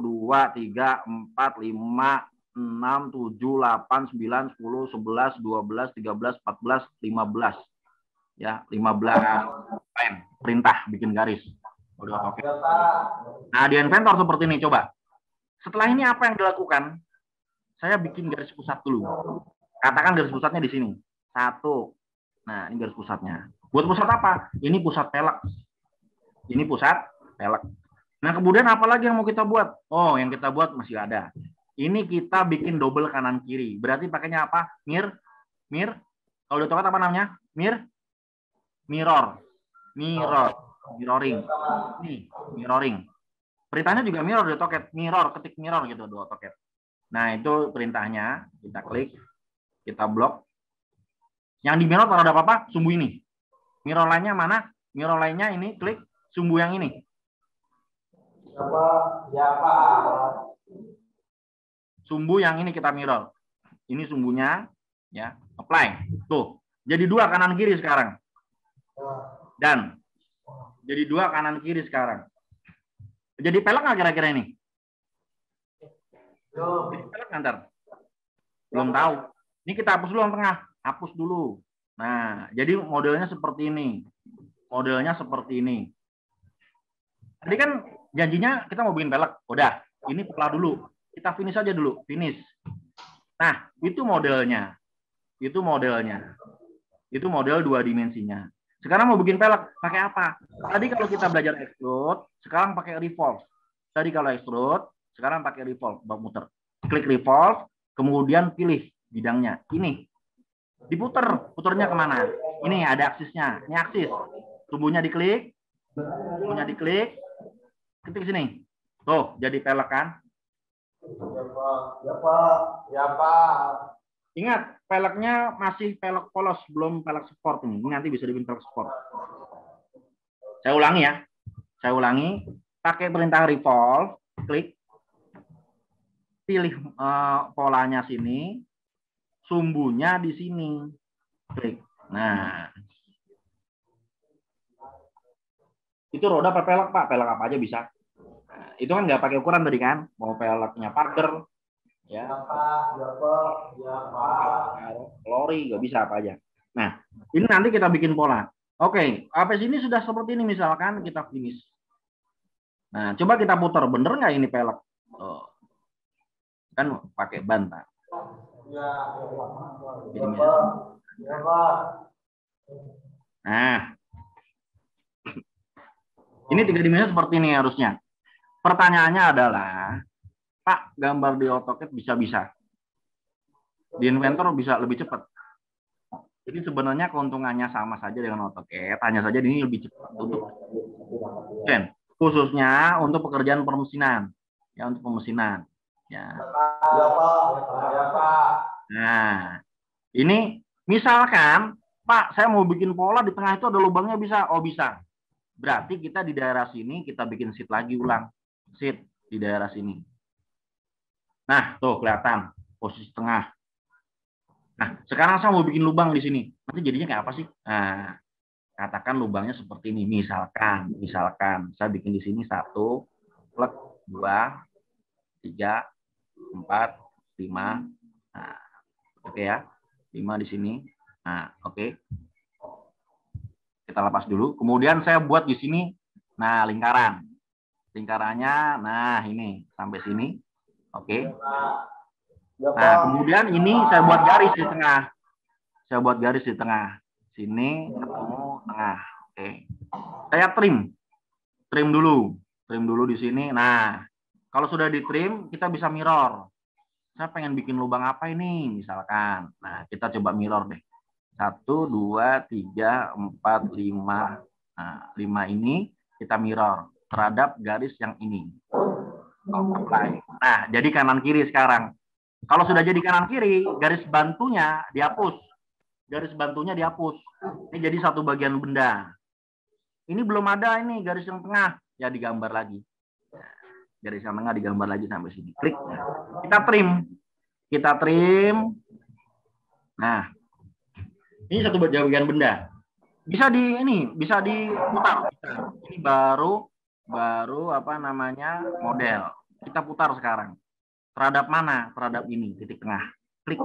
3, 4, 5, 6, 7, 8, 9, 10, 11, 12, 13, 14, 15. Ya, 15 pen. Perintah bikin garis. Nah, di inventor seperti ini, coba. Setelah ini apa yang dilakukan? Saya bikin garis pusat dulu. Katakan garis pusatnya di sini. 1. Nah, ini garis pusatnya. Buat pusat apa? Ini pusat pelek. Ini pusat pelek. Nah, kemudian apa lagi yang mau kita buat? Oh, yang kita buat masih ada. Ini kita bikin double kanan kiri. Berarti pakainya apa? Kalau di AutoCAD apa namanya? Mirroring. Nih, mirroring. Perintahnya juga mirror di AutoCAD. Ketik mirror gitu di AutoCAD. Nah, itu perintahnya. Kita klik, kita blok. Yang di mirror terhadap apa? Sumbu ini. Mirror lainnya mana? Mirror lainnya ini, klik sumbu yang ini. Sumbu yang ini kita mirror. Ini sumbunya, ya, apply. Tuh, jadi 2 kanan kiri sekarang. Dan jadi 2 kanan kiri sekarang. Jadi pelek nggak kira-kira ini? Jadi pelek ntar? Belum tahu. Ini kita hapus dulu yang tengah. Hapus dulu. Nah, jadi modelnya seperti ini. Modelnya seperti ini. Tadi kan janjinya kita mau bikin pelek. Udah, ini pola dulu. Kita finish aja dulu. Finish. Nah, itu modelnya. Itu modelnya. Itu model 2 dimensinya. Sekarang mau bikin pelek, pakai apa? Tadi kalau kita belajar extrude, sekarang pakai revolve. Tadi kalau extrude, sekarang pakai revolve. Muter. Klik revolve, kemudian pilih bidangnya. Ini. Diputer. Puternya kemana? Ini ada aksisnya. Ini aksis. Sumbunya diklik. Sumbunya diklik. Ketik sini. Tuh, jadi pelek kan? Ya Pak. Ingat, peleknya masih pelek polos, belum pelek sport ini. Ini nanti bisa dibikin pelek sport. Saya ulangi ya. Saya ulangi, pakai perintah revolve, klik, pilih polanya sini, sumbunya di sini, klik. Nah, itu roda apa pelek Pak? Pelek apa aja bisa. Nah, itu kan nggak pakai ukuran tadi kan? Mau peleknya pagar, ya, lori nggak bisa apa aja. Nah, ini nanti kita bikin pola. Oke, sampai sini sudah seperti ini misalkan kita finish. Nah, coba kita putar, bener nggak ini pelek? Oh, kan pakai ban Pak. Nah, ini 3 dimensi seperti ini harusnya. Pertanyaannya adalah, Pak, gambar di AutoCAD bisa-bisa. Di Inventor bisa lebih cepat. Jadi sebenarnya keuntungannya sama saja dengan AutoCAD, hanya saja ini lebih cepat untuk khususnya untuk pekerjaan permesinan, ya untuk pemesinan. Ya. Nah, ini misalkan, Pak, saya mau bikin pola di tengah itu ada lubangnya bisa, oh bisa. Berarti kita di daerah sini kita bikin sheet lagi ulang, sheet di daerah sini. Nah, tuh kelihatan posisi tengah. Nah, sekarang saya mau bikin lubang di sini. Nanti jadinya kayak apa sih? Nah, katakan lubangnya seperti ini. Misalkan saya bikin di sini 1, 2, 3, 4, 5. Nah, oke ya. 5 di sini. Nah, oke. Kita lepas dulu. Kemudian saya buat di sini, nah lingkaran. Lingkarannya, nah ini sampai sini. Oke. Nah, kemudian ini saya buat garis di tengah. Saya buat garis di tengah. Sini ketemu tengah. Oke. Saya trim. Trim dulu. Trim dulu di sini. Nah, kalau sudah di trim, kita bisa mirror. Saya pengen bikin lubang apa ini, misalkan. Nah, kita coba mirror deh. 1, 2, 3, 4, 5. Nah, 5 ini kita mirror terhadap garis yang ini. Nah, jadi kanan kiri sekarang. Kalau sudah jadi kanan kiri, garis bantunya dihapus. Garis bantunya dihapus. Ini jadi satu bagian benda. Ini belum ada ini garis yang tengah, ya digambar lagi. Garis yang tengah digambar lagi sampai sini. Klik. Kita trim. Kita trim. Nah, ini satu bagian benda. Bisa diputar. Ini baru apa namanya model. Kita putar sekarang. Terhadap mana? Terhadap ini, titik tengah. Klik.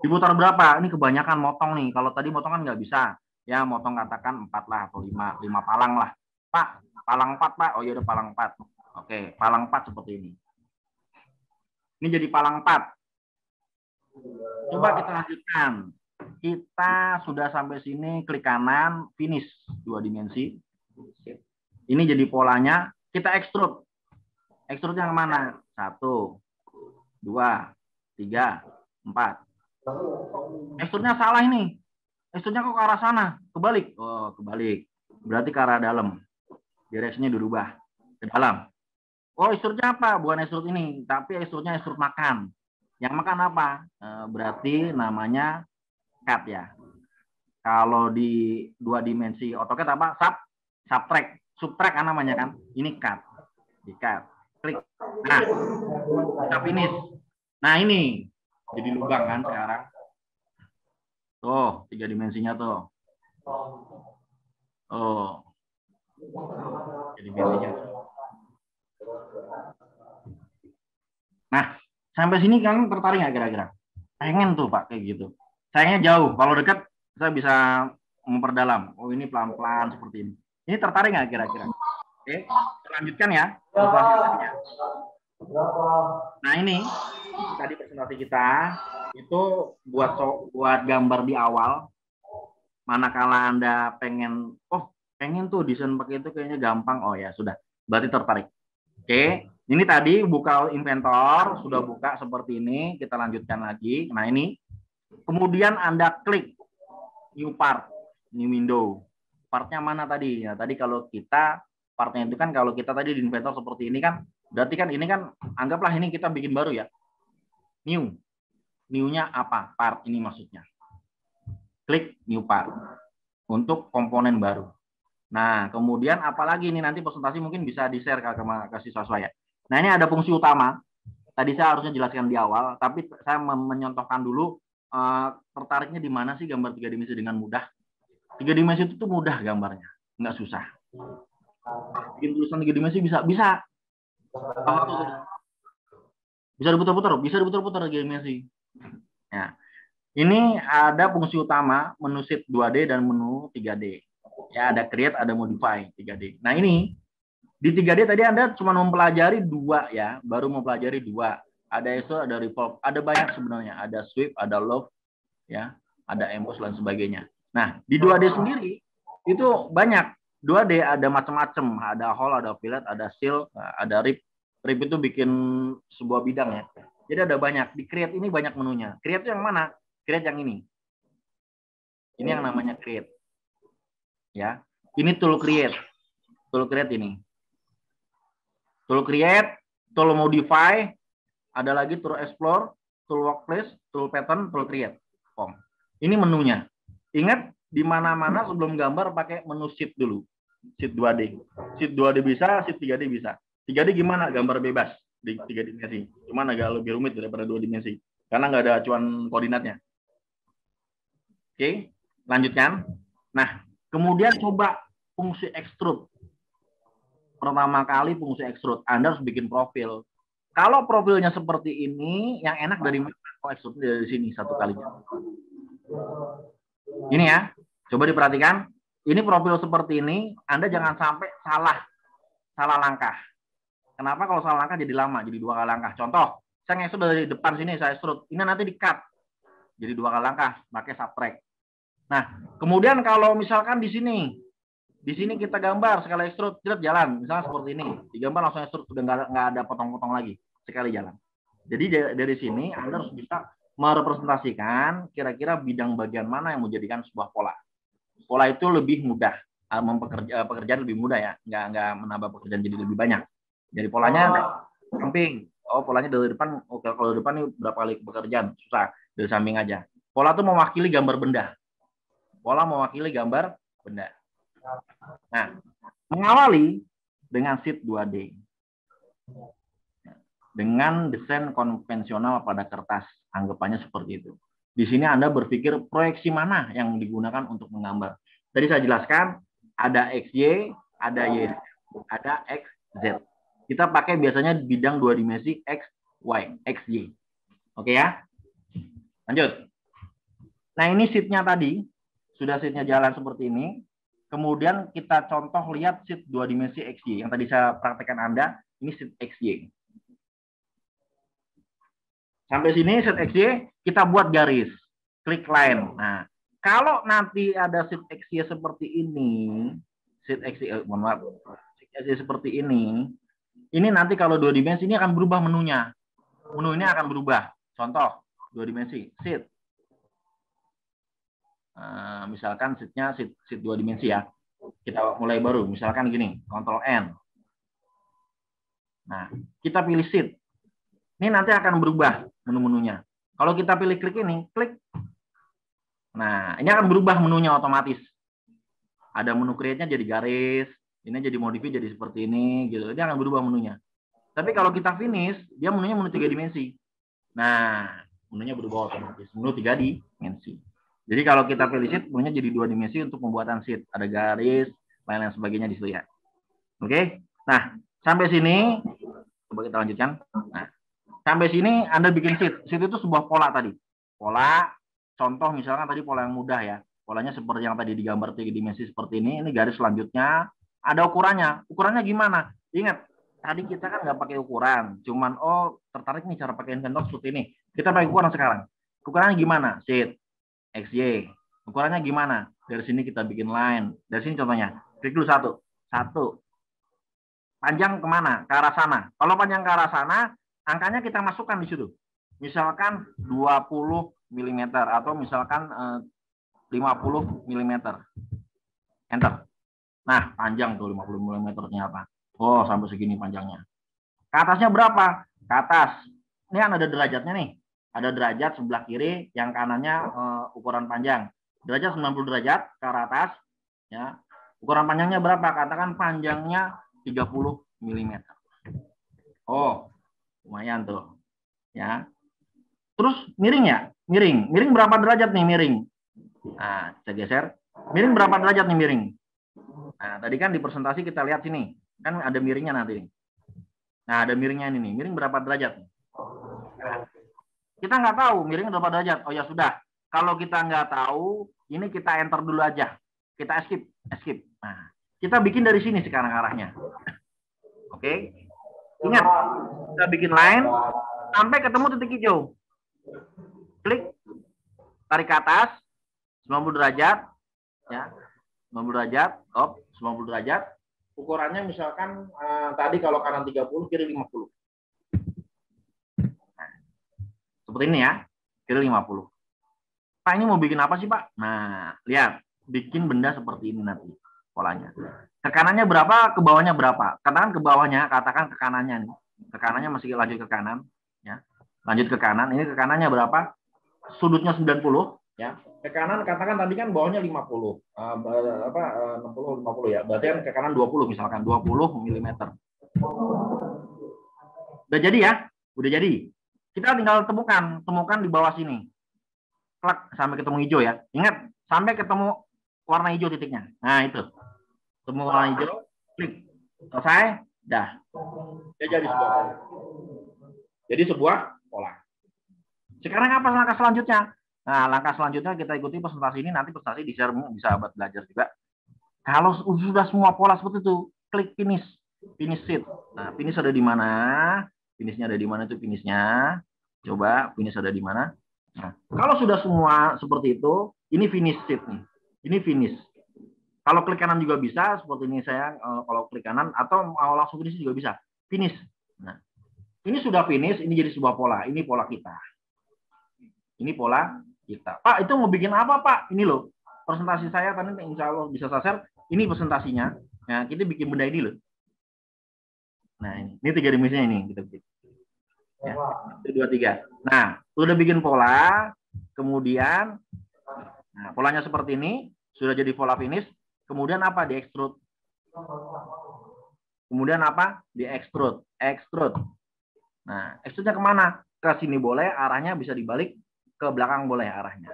Diputar berapa? Ini kebanyakan motong nih. Kalau tadi motong kan nggak bisa. Ya, motong katakan 4 lah atau 5 palang lah. Pak, palang 4, Pak. Oh iya, ada palang 4. Oke, palang 4 seperti ini. Ini jadi palang 4. Coba kita lanjutkan. Kita sudah sampai sini, klik kanan, finish 2 dimensi. Ini jadi polanya. Kita extrude. Extrude yang mana? 1, 2, 3, 4. Ekstruknya salah ini. Ekstruknya kok ke arah sana? Kebalik. Oh, kebalik. Berarti ke arah dalam. Direksinya dirubah. Ke dalam. Oh, ekstruknya apa? Bukan ekstruk ini. Tapi ekstruknya ekstruk makan. Yang makan apa? Berarti namanya cut ya. Kalau di 2 dimensi AutoCAD apa? Subtract. Subtract kan namanya kan. Ini cut. Di cut. Klik. Nah, kita finish. Nah, ini. Jadi lubang kan sekarang. Tuh, 3 dimensinya tuh. Oh. Jadi dimensinya. Nah, sampai sini kan tertarik nggak kira-kira? Pengen tuh Pak kayak gitu. Sayangnya jauh. Kalau dekat saya bisa memperdalam. Oh, ini pelan-pelan seperti ini. Ini tertarik nggak kira-kira? Oke, lanjutkan ya. Nah, ini tadi presentasi kita itu buat gambar di awal. Manakala Anda pengen tuh desain pakai itu kayaknya gampang. Oh ya, sudah. Berarti tertarik. Oke, ini tadi buka Inventor, sudah buka seperti ini. Kita lanjutkan lagi. Nah, ini. Kemudian Anda klik new part, new window. Partnya mana tadi? Ya, tadi kalau kita partnya itu kan kalau kita tadi di Inventor seperti ini kan, berarti kan ini kan anggaplah ini kita bikin baru ya. New. New-nya apa? Part ini maksudnya. Klik new part untuk komponen baru. Nah, kemudian apalagi ini nanti presentasi mungkin bisa di-share ke siswa saya. Nah, ini ada fungsi utama. Tadi saya harusnya jelaskan di awal, tapi saya menyontohkan dulu tertariknya di mana sih gambar 3 dimensi dengan mudah. 3 dimensi itu tuh mudah gambarnya, nggak susah. Bikin tulisan 3 dimensi bisa. Bisa diputar-putar, bisa diputar-putar 3 dimensi. Ya. Ini ada fungsi utama menu sheet 2D dan menu 3D. Ya, ada create, ada modify 3D. Nah, ini di 3D tadi Anda cuma mempelajari 2 ya, baru mempelajari 2. Ada ISO, ada revolve, ada banyak sebenarnya, ada sweep, ada loft, ya, ada emboss dan sebagainya. Nah, di 2D sendiri itu banyak. 2D ada macam-macam, ada hole, ada fillet, ada seal, ada rib. Rib itu bikin sebuah bidang ya. Jadi ada banyak. Di create ini banyak menunya. Create yang mana? Create yang ini. Ini yang namanya create. Ya. Ini tool create. Tool create ini. Tool create, tool modify, ada lagi tool explore, tool workplace, tool pattern, tool create. Ini menunya. Ingat di mana-mana sebelum gambar pakai menu sheet dulu. Sheet 2D. Sheet 2D bisa, sheet 3D bisa. 3D gimana? Gambar bebas di 3 dimensi. Cuman agak lebih rumit daripada 2 dimensi. Karena nggak ada acuan koordinatnya. Oke, lanjutkan. Nah, kemudian coba fungsi extrude. Pertama kali fungsi extrude, Anda harus bikin profil. Kalau profilnya seperti ini, yang enak dari mana? Oh, extrude dari sini satu kali. Ini ya, coba diperhatikan. Ini profil seperti ini, Anda jangan sampai salah langkah. Kenapa kalau salah langkah jadi lama, jadi 2 kali langkah. Contoh, saya nge-extrude dari depan sini, saya extrude. Ini nanti di-cut. Jadi 2 kali langkah, pakai subtract. Nah, kemudian kalau misalkan di sini kita gambar sekali extrude, jalan, misalnya seperti ini, digambar langsung extrude, sudah nggak ada potong-potong lagi, sekali jalan. Jadi dari sini Anda harus bisa merepresentasikan kira-kira bidang bagian mana yang menjadikan sebuah pola. Pola itu lebih mudah, pekerjaan lebih mudah ya, nggak menambah pekerjaan jadi lebih banyak. Jadi polanya samping, polanya dari depan, kalau dari depan ini berapa kali pekerjaan, susah, dari samping aja. Pola itu mewakili gambar benda. Pola mewakili gambar benda. Nah, mengawali dengan sheet 2D. Dengan desain konvensional pada kertas, anggapannya seperti itu. Di sini Anda berpikir proyeksi mana yang digunakan untuk menggambar. Tadi saya jelaskan, ada XY, ada Y, ada XZ. Kita pakai biasanya bidang 2 dimensi X, Y, XY. Oke ya? Lanjut. Nah, ini sheet-nya tadi. Sudah sheet-nya jalan seperti ini. Kemudian kita contoh lihat sheet 2 dimensi XY. Yang tadi saya praktekkan Anda, ini sheet XY. Sampai sini sheet XY, kita buat garis. Klik line. Nah, kalau nanti ada sheet XY seperti ini, sheet XY, mohon maaf, sheet XY seperti ini nanti kalau 2 dimensi ini akan berubah menunya. Menu ini akan berubah. Contoh, 2 dimensi, sheet. Misalkan sheet-nya sheet 2 dimensi ya. Kita mulai baru, misalkan gini, Ctrl N. Nah, kita pilih sheet. Ini nanti akan berubah menu-menunya. Kalau kita pilih klik ini, klik. Nah, ini akan berubah menunya otomatis. Ada menu create-nya jadi garis, ini jadi modify jadi seperti ini, gitu. Ini akan berubah menunya. Tapi kalau kita finish, dia menunya menu 3 dimensi. Nah, menunya berubah otomatis, menu 3 dimensi. Jadi kalau kita pilih sheet, menunya jadi 2 dimensi untuk pembuatan sheet. Ada garis, lain-lain sebagainya di situ ya. Oke? Nah, sampai sini, coba kita lanjutkan. Nah, sampai sini Anda bikin sheet. Sheet itu sebuah pola tadi. Pola, contoh misalkan tadi pola yang mudah ya. Polanya seperti yang tadi digambar 3 dimensi seperti ini. Ini garis selanjutnya. Ada ukurannya. Ukurannya gimana? Ingat, tadi kita kan nggak pakai ukuran. Cuman, tertarik nih cara pakai Inventor seperti ini. Kita pakai ukuran sekarang. Ukurannya gimana? Sheet. XY. Ukurannya gimana? Dari sini kita bikin line. Dari sini contohnya. Klik dulu satu. Panjang kemana? Ke arah sana. Kalau panjang ke arah sana, angkanya kita masukkan di situ. Misalkan 20 mm atau misalkan 50 mm. Enter. Nah, panjang tuh 50 mm ternyata. Oh, sampai segini panjangnya. Ke atasnya berapa? Ke atas. Ini kan ada derajatnya nih. Ada derajat sebelah kiri, yang kanannya ukuran panjang. Derajat 90 derajat ke arah atas. Ya. Ukuran panjangnya berapa? Katakan panjangnya 30 mm. Oh, lumayan tuh. Ya. Terus miring ya? Miring. Miring berapa derajat nih miring? Nah, saya geser. Miring berapa derajat nih miring? Nah, tadi kan di presentasi kita lihat sini. Kan ada miringnya nanti. Nah, ada miringnya ini nih. Miring berapa derajat? Kita nggak tahu miring berapa derajat. Oh ya sudah. Kalau kita nggak tahu, ini kita enter dulu aja. Kita escape. Escape. Nah, kita bikin dari sini sekarang arahnya. Oke. Ingat, kita bikin line sampai ketemu titik hijau. Klik, tarik ke atas, 90 derajat, ya, 90 derajat, stop, 90 derajat. Ukurannya misalkan tadi kalau kanan 30, kiri 50. Nah, seperti ini ya, kiri 50. Pak, ini mau bikin apa sih, Pak? Nah, lihat, bikin benda seperti ini nanti polanya. Ke kanannya berapa, ke bawahnya berapa? Katakan ke bawahnya, katakan ke kanannya nih. Ke kanannya masih lanjut ke kanan, ya. Lanjut ke kanan, ini ke kanannya berapa? Sudutnya 90, ya. Ke kanan katakan tadi kan bawahnya 50. 60 50 ya. Berarti kan ke kanan 20 misalkan, 20 mm. Udah jadi ya? Udah jadi. Kita tinggal temukan di bawah sini. Klak sampai ketemu hijau ya. Ingat, sampai ketemu warna hijau titiknya. Nah, itu. Temu warna hijau, klik. Selesai, dah. Dia jadi sebuah pola. Jadi sebuah pola. Sekarang apa langkah selanjutnya? Nah, langkah selanjutnya kita ikuti presentasi ini. Nanti presentasi di-share bisa buat belajar juga. Kalau sudah semua pola seperti itu, klik finish. Finish sheet. Nah, finish ada di mana? Finishnya ada di mana itu finishnya? Coba finish ada di mana? Nah, kalau sudah semua seperti itu, ini finish sheet nih. Ini finish. Kalau klik kanan juga bisa, seperti ini saya kalau klik kanan atau mau langsung finish juga bisa. Finish. Nah, ini sudah finish, ini jadi sebuah pola. Ini pola kita. Ini pola kita. Pak, itu mau bikin apa, Pak? Ini loh. Presentasi saya tadi insya Allah bisa saya share. Ini presentasinya. Nah, kita bikin benda ini loh. Nah, ini 3 dimensinya ini kita bikin. Ya, 1, 2, 3. Nah, sudah bikin pola, kemudian nah, polanya seperti ini, sudah jadi pola finish. Kemudian apa? Di-extrude. Kemudian apa? Di-extrude. Extrude. Nah, extrude-nya kemana? Ke sini boleh, arahnya bisa dibalik, ke belakang boleh arahnya.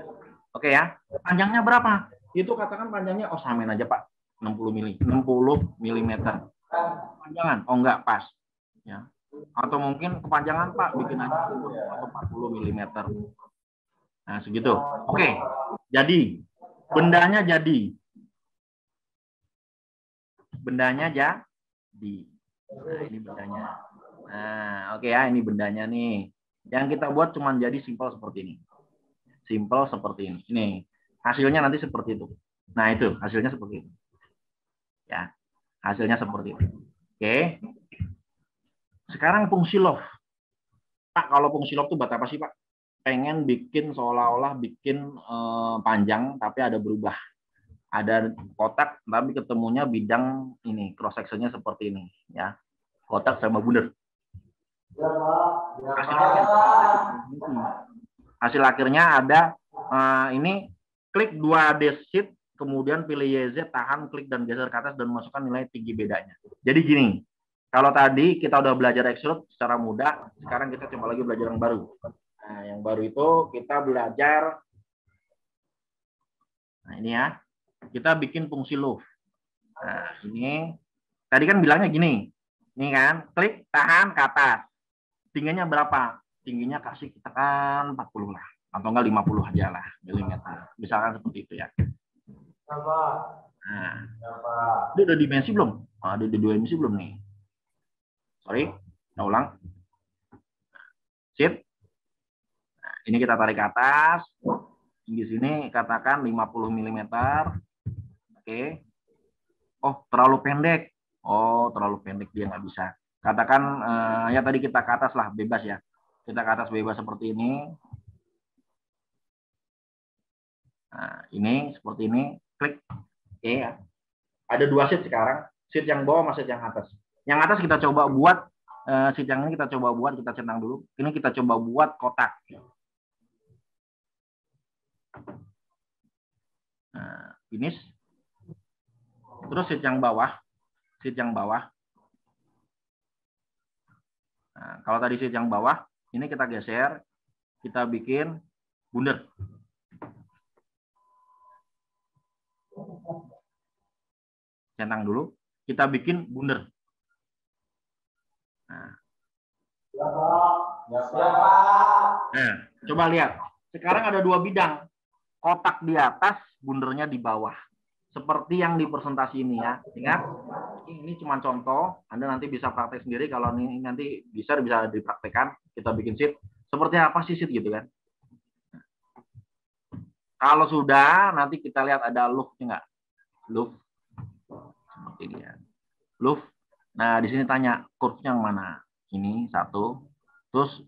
Oke ya. Panjangnya berapa? Itu katakan panjangnya, oh samain aja Pak. 60 mm. Panjangan? Oh enggak, pas. Ya. Atau mungkin kepanjangan Pak, bikin aja 40 mm. Nah, segitu. Oke. Jadi, bendanya jadi. Bendanya jadi. Nah, ini bendanya. Nah, oke ya, ini bendanya nih. Yang kita buat cuma jadi simpel seperti ini. Simpel seperti ini. Ini hasilnya nanti seperti itu. Nah, itu hasilnya seperti itu. Ya, hasilnya seperti itu. Oke. Sekarang fungsi love. Pak, kalau fungsi love itu buat apa sih, Pak? Pengen bikin seolah-olah bikin panjang tapi ada berubah. Ada kotak tapi ketemunya bidang ini, cross sectionnya seperti ini, ya. Kotak sama bunder. Hasil akhirnya ada ini, klik 2D sheet, kemudian pilih YZ, tahan, klik dan geser ke atas dan masukkan nilai tinggi bedanya. Jadi gini, kalau tadi kita udah belajar extrude secara mudah, sekarang kita coba lagi belajar yang baru. Nah, yang baru itu kita belajar, nah ini ya, kita bikin fungsi loop. Nah, ini tadi kan bilangnya gini, ini kan, klik, tahan, ke atas. Tingginya berapa? Tingginya kasih kita kan 40 lah, atau enggak 50 aja lah, milimeter. Misalkan seperti itu ya. Nah, itu udah dimensi belum? Nah, ada 2 dimensi belum nih? Sorry, kita ulang. Sip. Nah, ini kita tarik ke atas. Tinggi sini katakan 50 mm. Oke. Oh, terlalu pendek. Oh, terlalu pendek, dia nggak bisa. Katakan ya tadi kita ke atas lah, bebas ya. Kita ke atas bebas seperti ini. Nah, ini seperti ini. Klik. Oke ya. Ada 2 sheet sekarang. Sheet yang bawah sama sheet yang atas. Yang atas kita coba buat, sheet yang ini kita coba buat, kita centang dulu. Ini kita coba buat kotak. Nah, finish. Terus sheet yang bawah. Nah, kalau tadi sheet yang bawah, ini kita geser, kita bikin bundar. Centang dulu, kita bikin bundar. Nah, coba lihat. Sekarang ada dua bidang. Kotak di atas, bundernya di bawah. Seperti yang di presentasi ini ya. Ingat, ini cuma contoh. Anda nanti bisa praktek sendiri. Kalau ini nanti bisa dipraktekkan. Kita bikin sheet. Seperti apa sih sheet gitu kan? Kalau sudah, nanti kita lihat ada loop-nya nggak? Loop. Seperti ini ya. Loop. Nah, di sini tanya curve-nya yang mana? Ini satu. Terus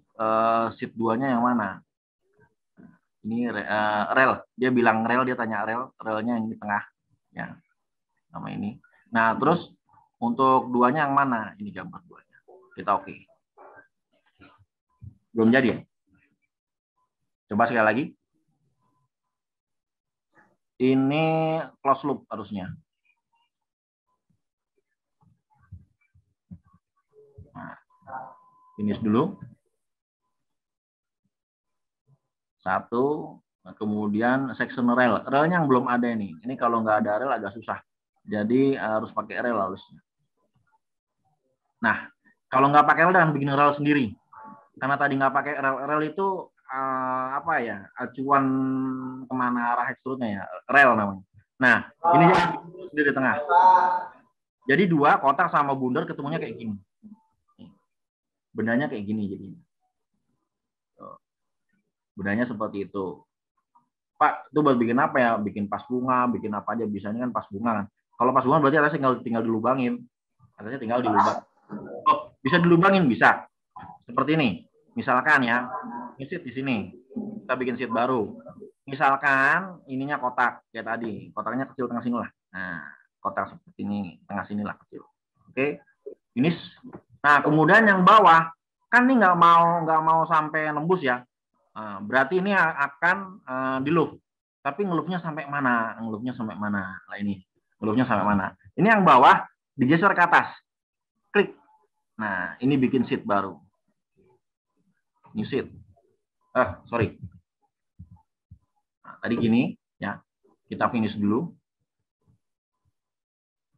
sheet 2-nya yang mana? Ini rel. Dia bilang rel, dia tanya rel. Relnya yang di tengah. Ya, nama ini. Nah, terus untuk 2-nya yang mana? Ini gambar 2-nya. Kita oke. Belum jadi ya? Coba sekali lagi. Ini close loop harusnya. Nah, finish dulu. Satu, kemudian section rel. Relnya yang belum ada ini. Ini kalau nggak ada rel agak susah. Jadi harus pakai rel harusnya. Nah, kalau nggak pakai rel jangan bikin rel sendiri. Karena tadi nggak pakai rel. Rel itu apa ya? Acuan kemana arah extrude-nya ya? Rel namanya. Nah, ini jangan di tengah. Jadi dua kotak sama bundar ketemunya kayak gini. Benarnya kayak gini jadi. Benarnya seperti itu. Pak, itu buat bikin apa ya? Bikin pas bunga, bikin apa aja. Bisanya kan pas bunga kan. Kalau pas bunga berarti atasnya tinggal dilubangin. Atasnya tinggal dilubang. Oh, bisa dilubangin? Bisa. Seperti ini. Misalkan ya, ini sheet di sini. Kita bikin sheet baru. Misalkan ininya kotak kayak tadi. Kotaknya kecil tengah sini lah. Nah, kotak seperti ini. Tengah sini lah kecil. Oke. Ini. Nah, kemudian yang bawah. Kan ini nggak mau sampai nembus ya. Berarti ini akan di loop. Tapi ngeloopnya sampai mana? Ngeloopnya sampai mana? Nah ini. Ngeloopnya sampai mana? Ini yang bawah digeser ke atas. Klik. Nah, ini bikin sheet baru. New sheet. Sorry. Nah, tadi gini. Ya. Kita finish dulu.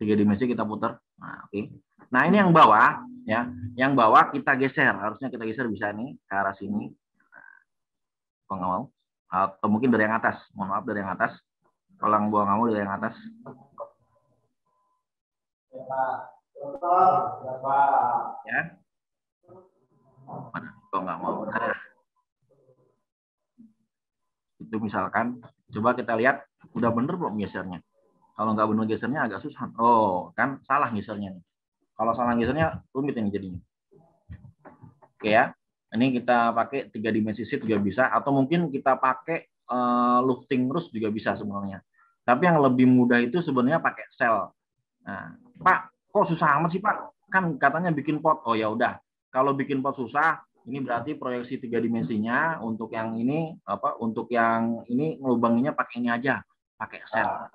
3 dimensi kita putar. Nah, oke. Nah, ini yang bawah. Ya. Yang bawah kita geser. Harusnya kita geser bisa nih. Ke arah sini. Nggak mau, atau mungkin dari yang atas, mohon maaf dari yang atas, kalau yang buang kamu dari yang atas, ya, mana, kok nggak mau, nah, itu misalkan, coba kita lihat, udah bener belum gesernya, kalau nggak bener gesernya agak susah, oh, kan salah gesernya, kalau salah gesernya rumit ini jadinya, oke ya. Ini kita pakai 3 dimensi sheet juga bisa, atau mungkin kita pakai lufting terus juga bisa sebenarnya. Tapi yang lebih mudah itu sebenarnya pakai sel. Nah, Pak, kok susah amat sih Pak? Kan katanya bikin pot. Oh ya udah, kalau bikin pot susah, ini berarti proyeksi 3 dimensinya. Untuk yang ini Untuk yang ini ngelubanginnya pakai ini aja, pakai sel.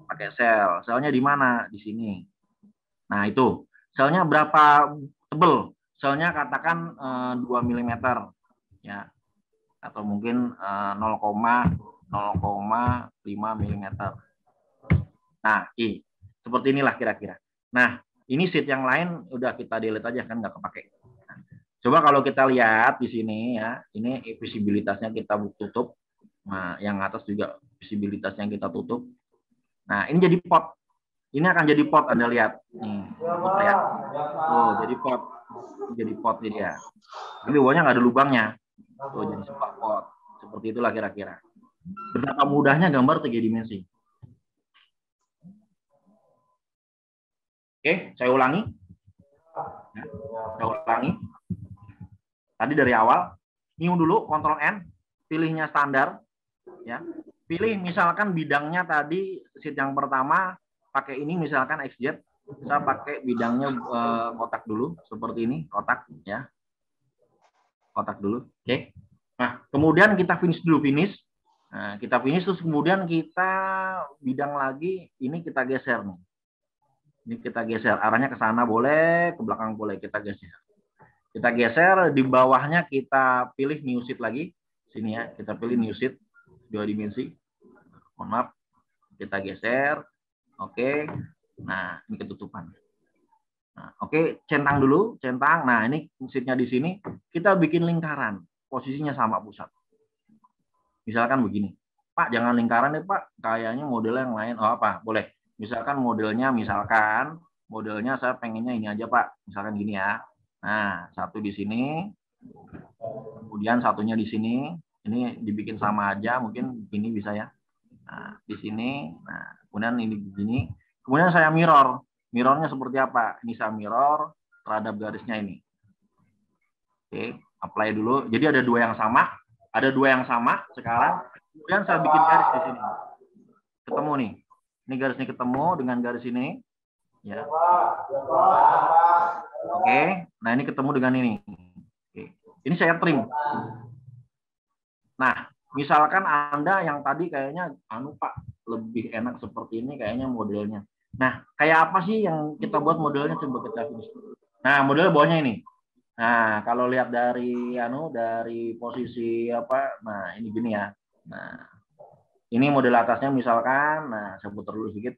Pakai sel. Selnya di mana? Di sini. Nah itu, selnya berapa tebel? Selnya katakan 2 mm ya, atau mungkin 0,5 mm. Nah, seperti inilah kira-kira. Nah, ini sheet yang lain udah kita delete aja kan nggak kepake. Nah, coba kalau kita lihat di sini ya, ini visibilitasnya kita tutup. Nah, yang atas juga visibilitasnya kita tutup. Nah, ini jadi pot. Ini akan jadi pot, Anda lihat. Nih, lihat. Oh, jadi pot. Jadi pot ini ya. Tapi bawahnya nggak ada lubangnya. Oh, jadi sebuah pot. Seperti itulah kira-kira. Betapa mudahnya gambar 3 dimensi. Oke, saya ulangi. Ya, saya ulangi. Tadi dari awal, new dulu, Ctrl N, pilihnya standar. Ya, pilih misalkan bidangnya tadi sheet yang pertama pakai ini misalkan XZ. Kita pakai bidangnya kotak dulu seperti ini, kotak ya, kotak dulu. Oke. Nah, kemudian kita finish dulu, Nah, kita finish terus kemudian kita bidang lagi ini kita geser nih. Ini kita geser, arahnya ke sana boleh, ke belakang boleh, kita geser. Kita geser, di bawahnya kita pilih new sheet lagi. Sini ya, kita pilih new sheet 2 dimensi. Mohon maaf, kita geser. Oke. Nah, ini ketutupan. Nah, oke, centang dulu, centang. Nah, ini sheetnya di sini, kita bikin lingkaran. Posisinya sama pusat. Misalkan begini. Pak, jangan lingkaran deh, Pak. Kayaknya modelnya yang lain. Oh, apa? Boleh. Misalkan modelnya saya pengennya ini aja, Pak. Misalkan gini ya. Nah, satu di sini, kemudian satunya di sini. Ini dibikin sama aja, mungkin ini bisa ya. Nah, di sini, nah, kemudian ini begini. Kemudian saya mirror. Mirrornya seperti apa? Ini saya mirror terhadap garisnya ini. Oke, apply dulu. Jadi ada dua yang sama. Ada dua yang sama sekarang. Kemudian saya bikin garis di sini. Ketemu nih. Ini garisnya ketemu dengan garis ini. Ya. Oke. Nah, ini ketemu dengan ini. Oke. Ini saya trim. Nah, misalkan Anda yang tadi kayaknya, Pak, lebih enak seperti ini kayaknya modelnya. Nah, kayak apa sih yang kita buat modelnya? Coba kita finish. Nah, model bawahnya ini. Nah, kalau lihat dari dari posisi apa? Nah, ini gini ya. Nah, ini model atasnya misalkan, nah saya putar dulu sedikit.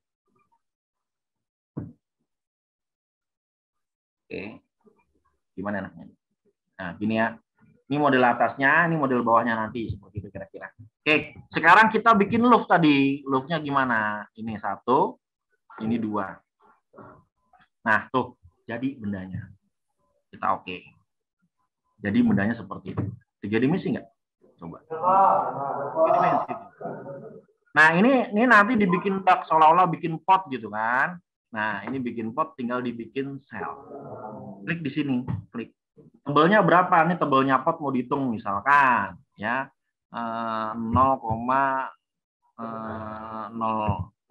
Oke. Gimana enaknya? Nah, gini ya. Ini model atasnya, ini model bawahnya nanti seperti itu kira-kira. Oke, sekarang kita bikin loop tadi. Loopnya gimana? Ini 1, ini 2. Nah, tuh, jadi bendanya. Kita oke. Jadi bendanya seperti itu. 3 dimensi nggak? Coba. 3 dimensi. Nah, ini nanti dibikin bak seolah-olah bikin pot gitu kan. Nah, ini bikin pot tinggal dibikin sel. Klik di sini, klik. Tebelnya berapa? Ini tebelnya pot mau dihitung misalkan ya 0,04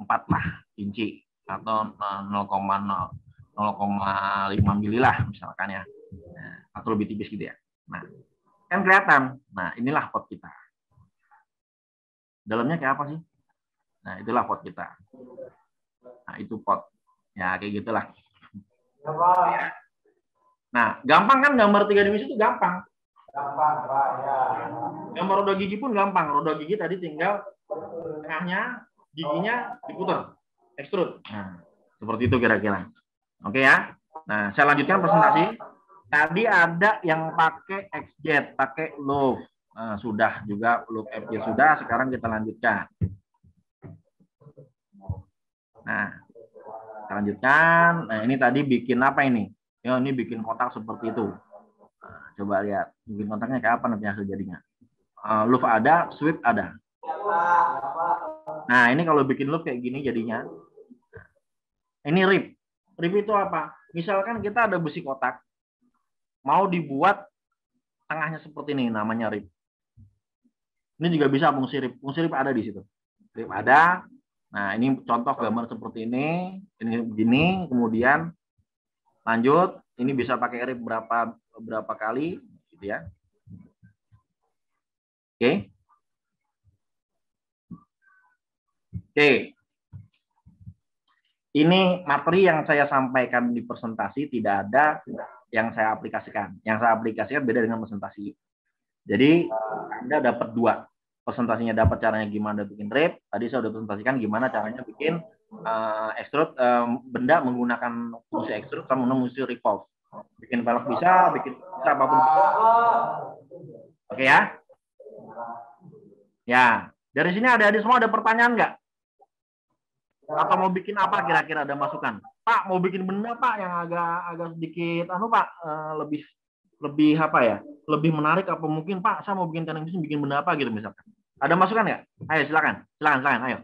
lah inci atau 0,5 mili lah misalkan ya. Nah, atau lebih tipis gitu ya. Nah, kan kelihatan. Nah, inilah pot kita. Dalamnya kayak apa sih? Nah, itulah pot kita. Nah, itu pot. Ya, kayak gitulah. Nah, gampang kan gambar 3 dimensi itu gampang. Gampang, Pak, ya. Gambar roda gigi pun gampang. Roda gigi tadi tinggal tengahnya, giginya diputar. Extrude. Nah, seperti itu kira-kira. Oke ya. Nah, saya lanjutkan presentasi. Tadi ada yang pakai XZ, pakai loop. Nah, sudah juga loop FJ sudah. Sekarang kita lanjutkan. Nah, kita lanjutkan. Nah, ini tadi bikin apa ini? Ya, ini bikin kotak seperti itu. Nah, coba lihat. Bikin kotaknya kayak apa nanti hasil jadinya. Loop ada, sweep ada. Nah, ini kalau bikin loop kayak gini jadinya. Ini rib. Rib itu apa? Misalkan kita ada besi kotak. Mau dibuat tengahnya seperti ini, namanya rib. Ini juga bisa fungsi rib. Fungsi rib ada di situ. Rib ada. Nah, ini contoh gambar seperti ini. Ini begini. Kemudian lanjut. Ini bisa pakai rib berapa kali. Gitu ya. Oke. Oke. Ini materi yang saya sampaikan di presentasi tidak ada yang saya aplikasikan. Yang saya aplikasikan beda dengan presentasi. Jadi Anda dapat 2. Presentasinya dapat caranya gimana bikin rib. Tadi saya sudah presentasikan gimana caranya bikin extrude benda menggunakan fungsi extrude sama fungsi revolve. Bikin velg bisa, bikin bisa apapun. Oke ya? Ya. Dari sini adik-adik semua ada pertanyaan nggak? Atau mau bikin apa kira-kira, ada masukan? Pak, mau bikin benda Pak yang agak sedikit Pak lebih apa ya? Lebih menarik apa mungkin Pak saya mau bikin channel bisnis bikin benda apa gitu misalkan. Ada masukan nggak? Ayo silakan. Silakan ayo.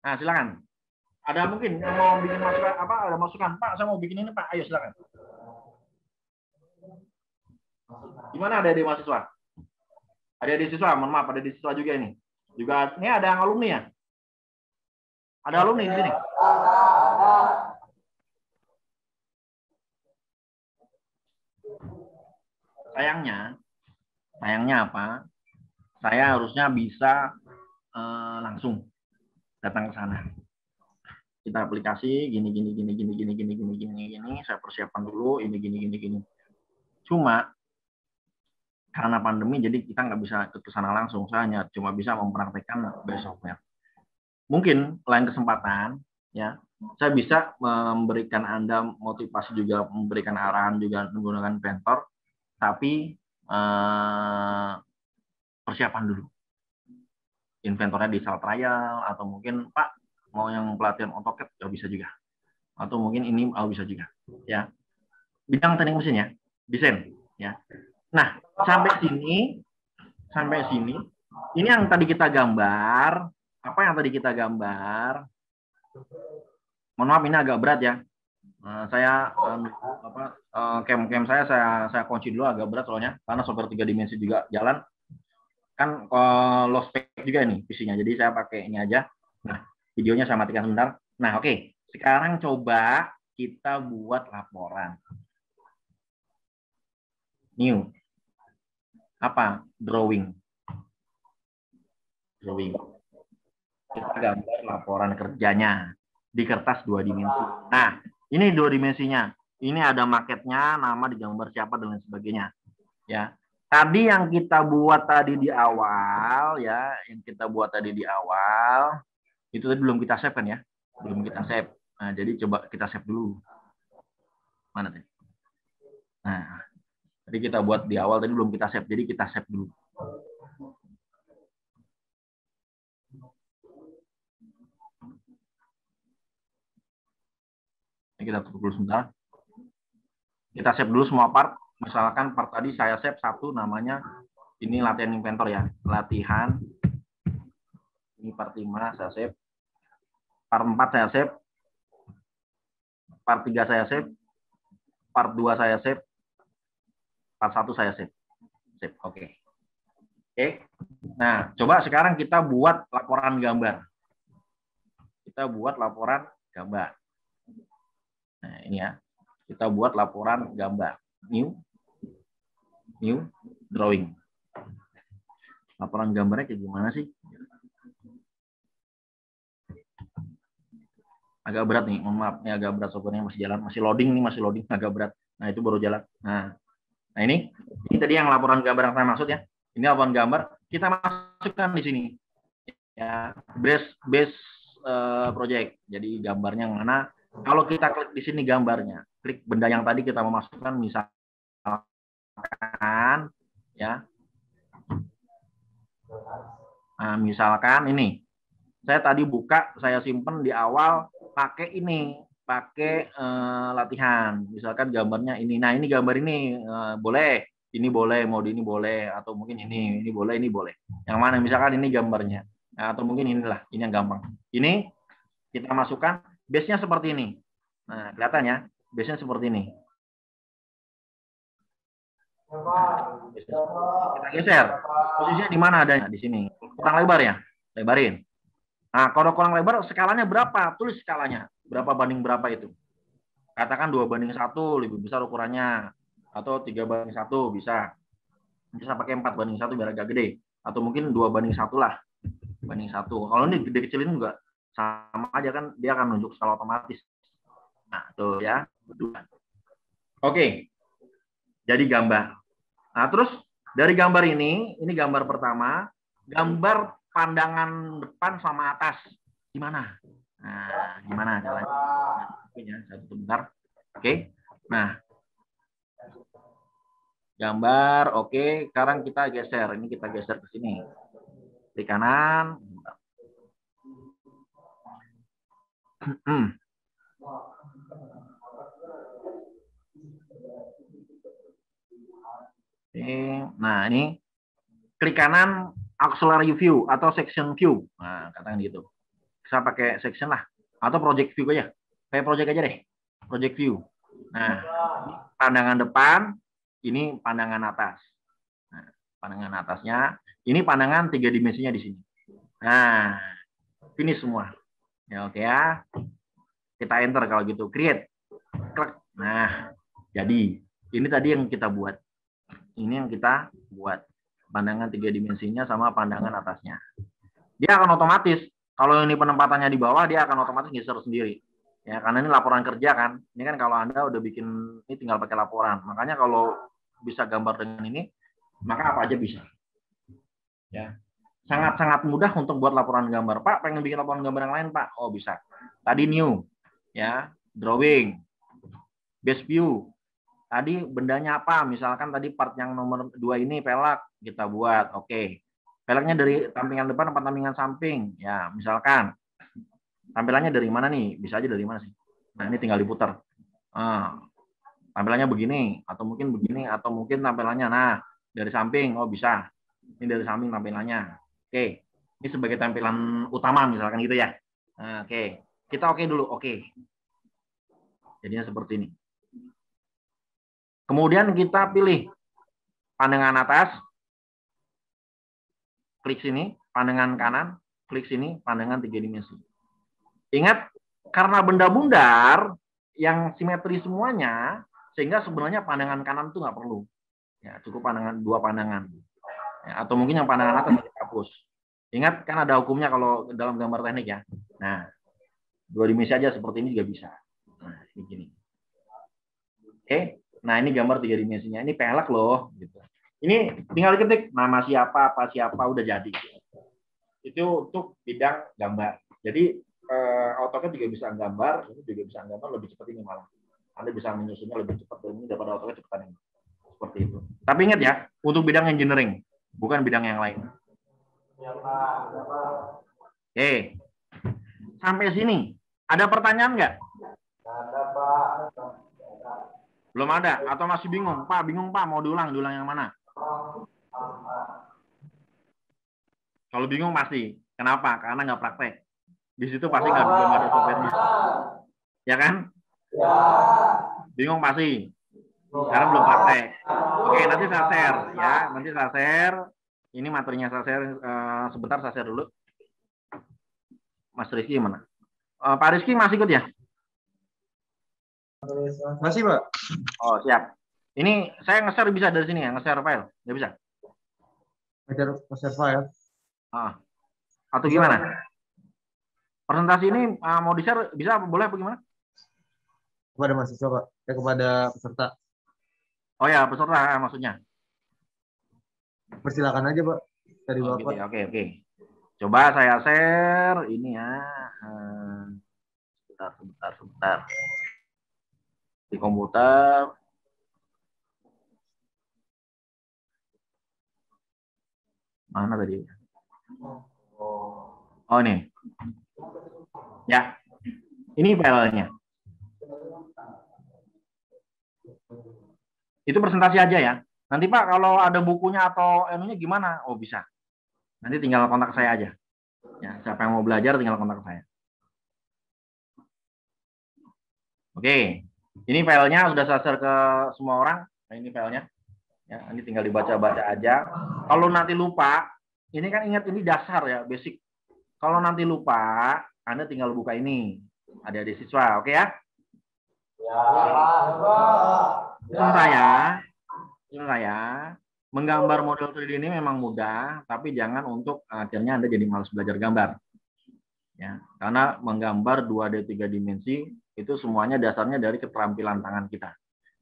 Nah, silakan. Ada mungkin yang mau bikin masukan apa? Ada masukan Pak, saya mau bikin ini Pak. Ayo silakan. Gimana ada di mahasiswa? Ada di siswa, mohon maaf, ada di siswa juga ini. Juga ini ada yang alumni ya? Ada alumni di sini? Sayangnya apa? saya harusnya bisa langsung datang ke sana. Kita aplikasi gini, saya persiapkan dulu ini gini. Cuma karena pandemi jadi kita nggak bisa ke sana langsung, saya hanya cuma bisa mempraktekkan besoknya. Mungkin lain kesempatan ya saya bisa memberikan Anda motivasi juga, memberikan arahan juga menggunakan Inventor, tapi persiapan dulu. Inventornya di saat trial, atau mungkin Pak mau yang pelatihan AutoCAD ya bisa juga, atau mungkin ini bisa juga ya, bidang teknik mesin ya, desain ya. Nah sampai sini ini yang tadi kita gambar, apa yang tadi kita gambar, mohon maaf ini agak berat ya. Saya cam saya kunci dulu, agak berat soalnya karena software 3 dimensi juga jalan kan, low spec juga nih PC-nya, jadi saya pakai ini aja. Nah videonya saya matikan sebentar. Nah oke, sekarang coba kita buat laporan new, apa, drawing. Kita gambar laporan kerjanya di kertas 2 dimensi. Nah ini 2 dimensinya, ini ada marketnya, nama, digambar siapa dan lain sebagainya ya. Tadi yang kita buat tadi di awal ya, itu tadi belum kita save kan ya, belum kita save. Nah jadi coba kita save dulu. Mana tadi? Nah tadi kita buat di awal tadi belum kita save, jadi kita save dulu. Ini kita tutup dulu sebentar. Kita save dulu semua part. Misalkan part tadi saya save satu, namanya ini latihan Inventor ya, latihan. Ini part 5 saya save, part 4 saya save, part 3 saya save, part 2 saya save, part 1 saya save. Oke. Nah coba sekarang kita buat laporan gambar. Nah ini ya, kita buat laporan gambar. New drawing. Laporan gambarnya kayak gimana sih? Agak berat nih, mohon maaf, ini agak berat, softwarenya masih jalan, masih loading, agak berat. Nah itu baru jalan. Nah ini tadi yang laporan gambar yang saya maksud ya. Ini laporan gambar, kita masukkan di sini ya, base project. Jadi gambarnya yang mana? Kalau kita klik di sini gambarnya, klik benda yang tadi kita mau masukkan, misalkan ya. Nah, misalkan ini. Saya tadi buka, saya simpen di awal pakai ini, pakai latihan. Misalkan gambarnya ini. Nah, ini gambar ini boleh, ini boleh, mode ini boleh, atau mungkin ini boleh, ini boleh. Yang mana? Misalkan ini gambarnya. Nah, atau mungkin inilah, ini yang gampang. Ini kita masukkan, base-nya seperti ini. Nah, kelihatan ya, base-nya seperti ini. Kita geser. Posisinya di mana adanya? Di sini. Kurang lebar ya? Lebarin. Nah, kalau kurang lebar, skalanya berapa? Tulis skalanya. Berapa banding berapa itu? Katakan 2:1, lebih besar ukurannya. Atau 3:1, bisa. Bisa pakai 4:1 biar agak gede. Atau mungkin 2:1 lah. 2:1. Kalau ini gede kecilin juga sama aja kan, dia akan nunjuk skala otomatis. Nah, tuh ya. Oke. Jadi gambar. Nah, terus dari gambar ini gambar pertama, gambar pandangan depan sama atas. Gimana? Nah, gimana caranya? Satu bentar. Oke. Nah, gambar. Oke. Sekarang kita geser. Ini kita geser ke sini. Di kanan. Nah, ini klik kanan auxiliary view atau section view. Nah, katakan gitu. Bisa pakai section lah atau project view aja. Kayak project aja deh. Project view. Nah, pandangan depan, ini pandangan atas. Nah, pandangan atasnya, ini pandangan 3 dimensinya di sini. Nah, finish semua. Ya, oke ya. Kita enter kalau gitu, create. Klik. Nah, jadi ini tadi yang kita buat. Ini yang kita buat. Pandangan 3 dimensinya sama pandangan atasnya. Dia akan otomatis, kalau ini penempatannya di bawah, dia akan otomatis geser sendiri. Ya, karena ini laporan kerja kan. Ini kan kalau Anda udah bikin, ini tinggal pakai laporan. Makanya kalau bisa gambar dengan ini, maka apa aja bisa. Ya. Sangat-sangat mudah untuk buat laporan gambar. Pak, pengen bikin laporan gambar yang lain, Pak? Oh, bisa. Tadi new, ya, drawing, base view. Tadi bendanya apa? Misalkan tadi part yang nomor 2 ini pelak, kita buat. Oke. Pelaknya dari sampingan depan apa sampingan samping? Ya, misalkan. Tampilannya dari mana nih? Bisa aja dari mana sih? Nah, ini tinggal diputar. Tampilannya begini, atau mungkin begini, atau mungkin tampilannya, nah, dari samping. Oh, bisa. Ini dari samping tampilannya. Oke, ini sebagai tampilan utama misalkan gitu ya. Nah, oke, kita oke dulu. Oke, jadinya seperti ini. Kemudian kita pilih pandangan atas, klik sini, pandangan kanan, klik sini, pandangan 3 dimensi. Ingat, karena benda bundar yang simetri semuanya, sehingga sebenarnya pandangan kanan itu nggak perlu. Ya, cukup pandangan 2 pandangan. Ya, atau mungkin yang pandangan atas dihapus. Ingat, kan ada hukumnya kalau dalam gambar teknik ya. Nah, 2 dimensi aja seperti ini juga bisa. Nah, begini. Oke, nah ini gambar 3 dimensinya. Ini pelek loh. Gitu. Ini tinggal ketik nama siapa, apa siapa, udah jadi. Itu untuk bidang gambar. Jadi AutoCAD juga bisa gambar, ini juga bisa gambar lebih cepat ini malah. Anda bisa menyusunnya lebih cepat dari ini daripada AutoCAD cepat ini. Seperti itu. Tapi ingat ya, untuk bidang engineering, bukan bidang yang lain. Oke, sampai sini ada pertanyaan nggak? Ada, Pak. Belum ada atau masih bingung? Pak, bingung Pak, mau diulang yang mana? Kalau bingung pasti. Kenapa? Karena nggak praktek. Di situ pasti nggak belum ada software-nya. Ya kan? Ya. Bingung pasti. Karena belum praktek. Oke, nanti saya share ya. Nanti saya share. Ini materinya saya share. Sebentar saya share dulu. Mas Rizky mana? Pak Rizky masih ikut ya? Masih, Pak. Oh, siap. Ini saya nge-share bisa dari sini ya, nge-share file. Nggak bisa? Nge-share file. Atau gimana? Presentasi ini mau di-share bisa apa boleh apa gimana? Kepada mahasiswa, Pak. Kepada peserta. Oh ya, peserta maksudnya. Persilakan aja, Pak. Dari Bapak. Gitu ya. Oke. Coba saya share ini ya. Sebentar. Di komputer. Mana tadi? Oh, ini. Ya. Ini filenya. Itu presentasi aja ya. Nanti Pak, kalau ada bukunya atau nya gimana? Oh, bisa. Nanti tinggal kontak saya aja. Ya, siapa yang mau belajar tinggal kontak saya. Oke. Ini filenya sudah saya share ke semua orang. Nah, ini filenya. Ya, ini tinggal dibaca-baca aja. Kalau nanti lupa, ini kan ingat ini dasar ya, basic. Kalau nanti lupa, Anda tinggal buka ini. Ada di siswa, oke ya? Ya, Pak. Pesan saya, menggambar model 3D ini memang mudah, tapi jangan untuk akhirnya Anda jadi malas belajar gambar. Ya, karena menggambar 2D 3 dimensi itu semuanya dasarnya dari keterampilan tangan kita.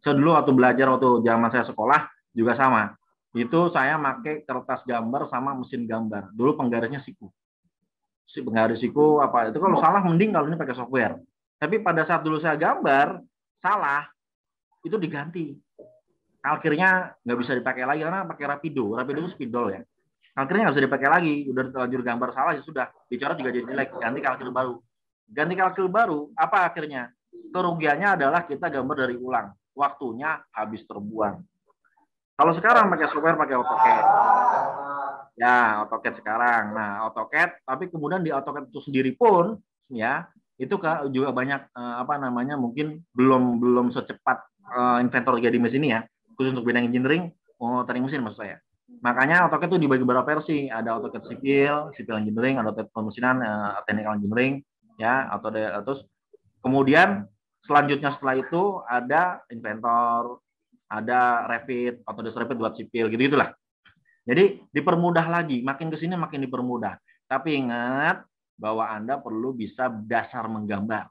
So dulu waktu belajar waktu zaman saya sekolah juga sama. Itu saya pakai kertas gambar sama mesin gambar. Dulu penggarisnya siku. Si penggaris siku apa itu kalau salah mending kalau ini pakai software. Tapi pada saat dulu saya gambar salah itu diganti. Kalkirnya nggak bisa dipakai lagi karena pakai Rapido. Rapido itu spidol ya. Kalkirnya nggak bisa dipakai lagi. Udah terlanjur gambar salah ya sudah. Dicoret juga jadi jelek. Ganti kalkir baru. Ganti kalkir baru. Apa akhirnya? Kerugiannya adalah kita gambar dari ulang. Waktunya habis terbuang. Kalau sekarang pakai software pakai AutoCAD. Ya, AutoCAD sekarang. Nah, AutoCAD, tapi kemudian di AutoCAD itu sendiri pun, ya, itu juga banyak mungkin belum secepat Inventor 3D mesin ini ya, khusus untuk bidang engineering, teknik mesin maksud saya. Makanya AutoCAD itu dibagi beberapa versi. Ada AutoCAD civil engineering, ada AutoCAD pemesinan, technical engineering, ya, atau terus kemudian selanjutnya setelah itu ada Inventor, ada Revit, Autodesk Revit buat sipil, gitu-gitulah. Jadi dipermudah lagi, makin ke sini makin dipermudah. Tapi ingat bahwa Anda perlu bisa dasar menggambar.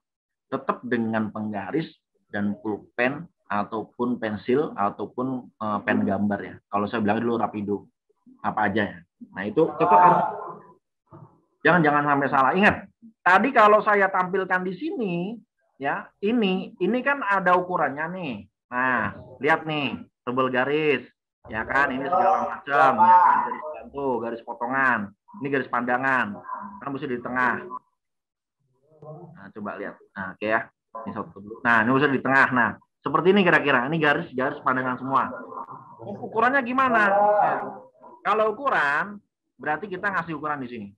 Tetap dengan penggaris dan pulpen ataupun pensil ataupun pen gambar ya. Kalau saya bilang dulu Rapido, apa aja ya. Nah itu tetap harus, jangan sampai salah. Ingat, tadi kalau saya tampilkan di sini ya, ini kan ada ukurannya nih. Nah, lihat nih, tebal garis, ya kan, ini segala macam, ya kan, garis bantu, garis potongan, ini garis pandangan, kan mesti di tengah. Nah, coba lihat, nah, oke ya, ini satu dulu. Nah, ini mesti di tengah. Nah, seperti ini kira-kira, ini garis pandangan semua. Ukurannya gimana? Nah, kalau ukuran, berarti kita ngasih ukuran di sini.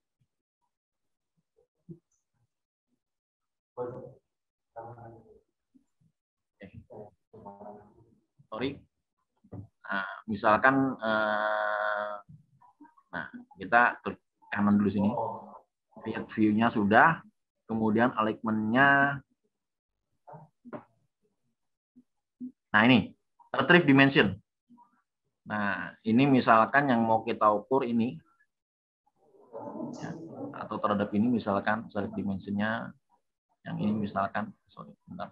Sorry. Nah, misalkan nah, kita klik kanan dulu sini. Lihat view-nya sudah, kemudian alignment-nya. Nah, ini retrieve dimension. Nah, ini misalkan yang mau kita ukur ini ya, atau terhadap ini misalkan select dimensionnya yang ini misalkan, sorry, bentar.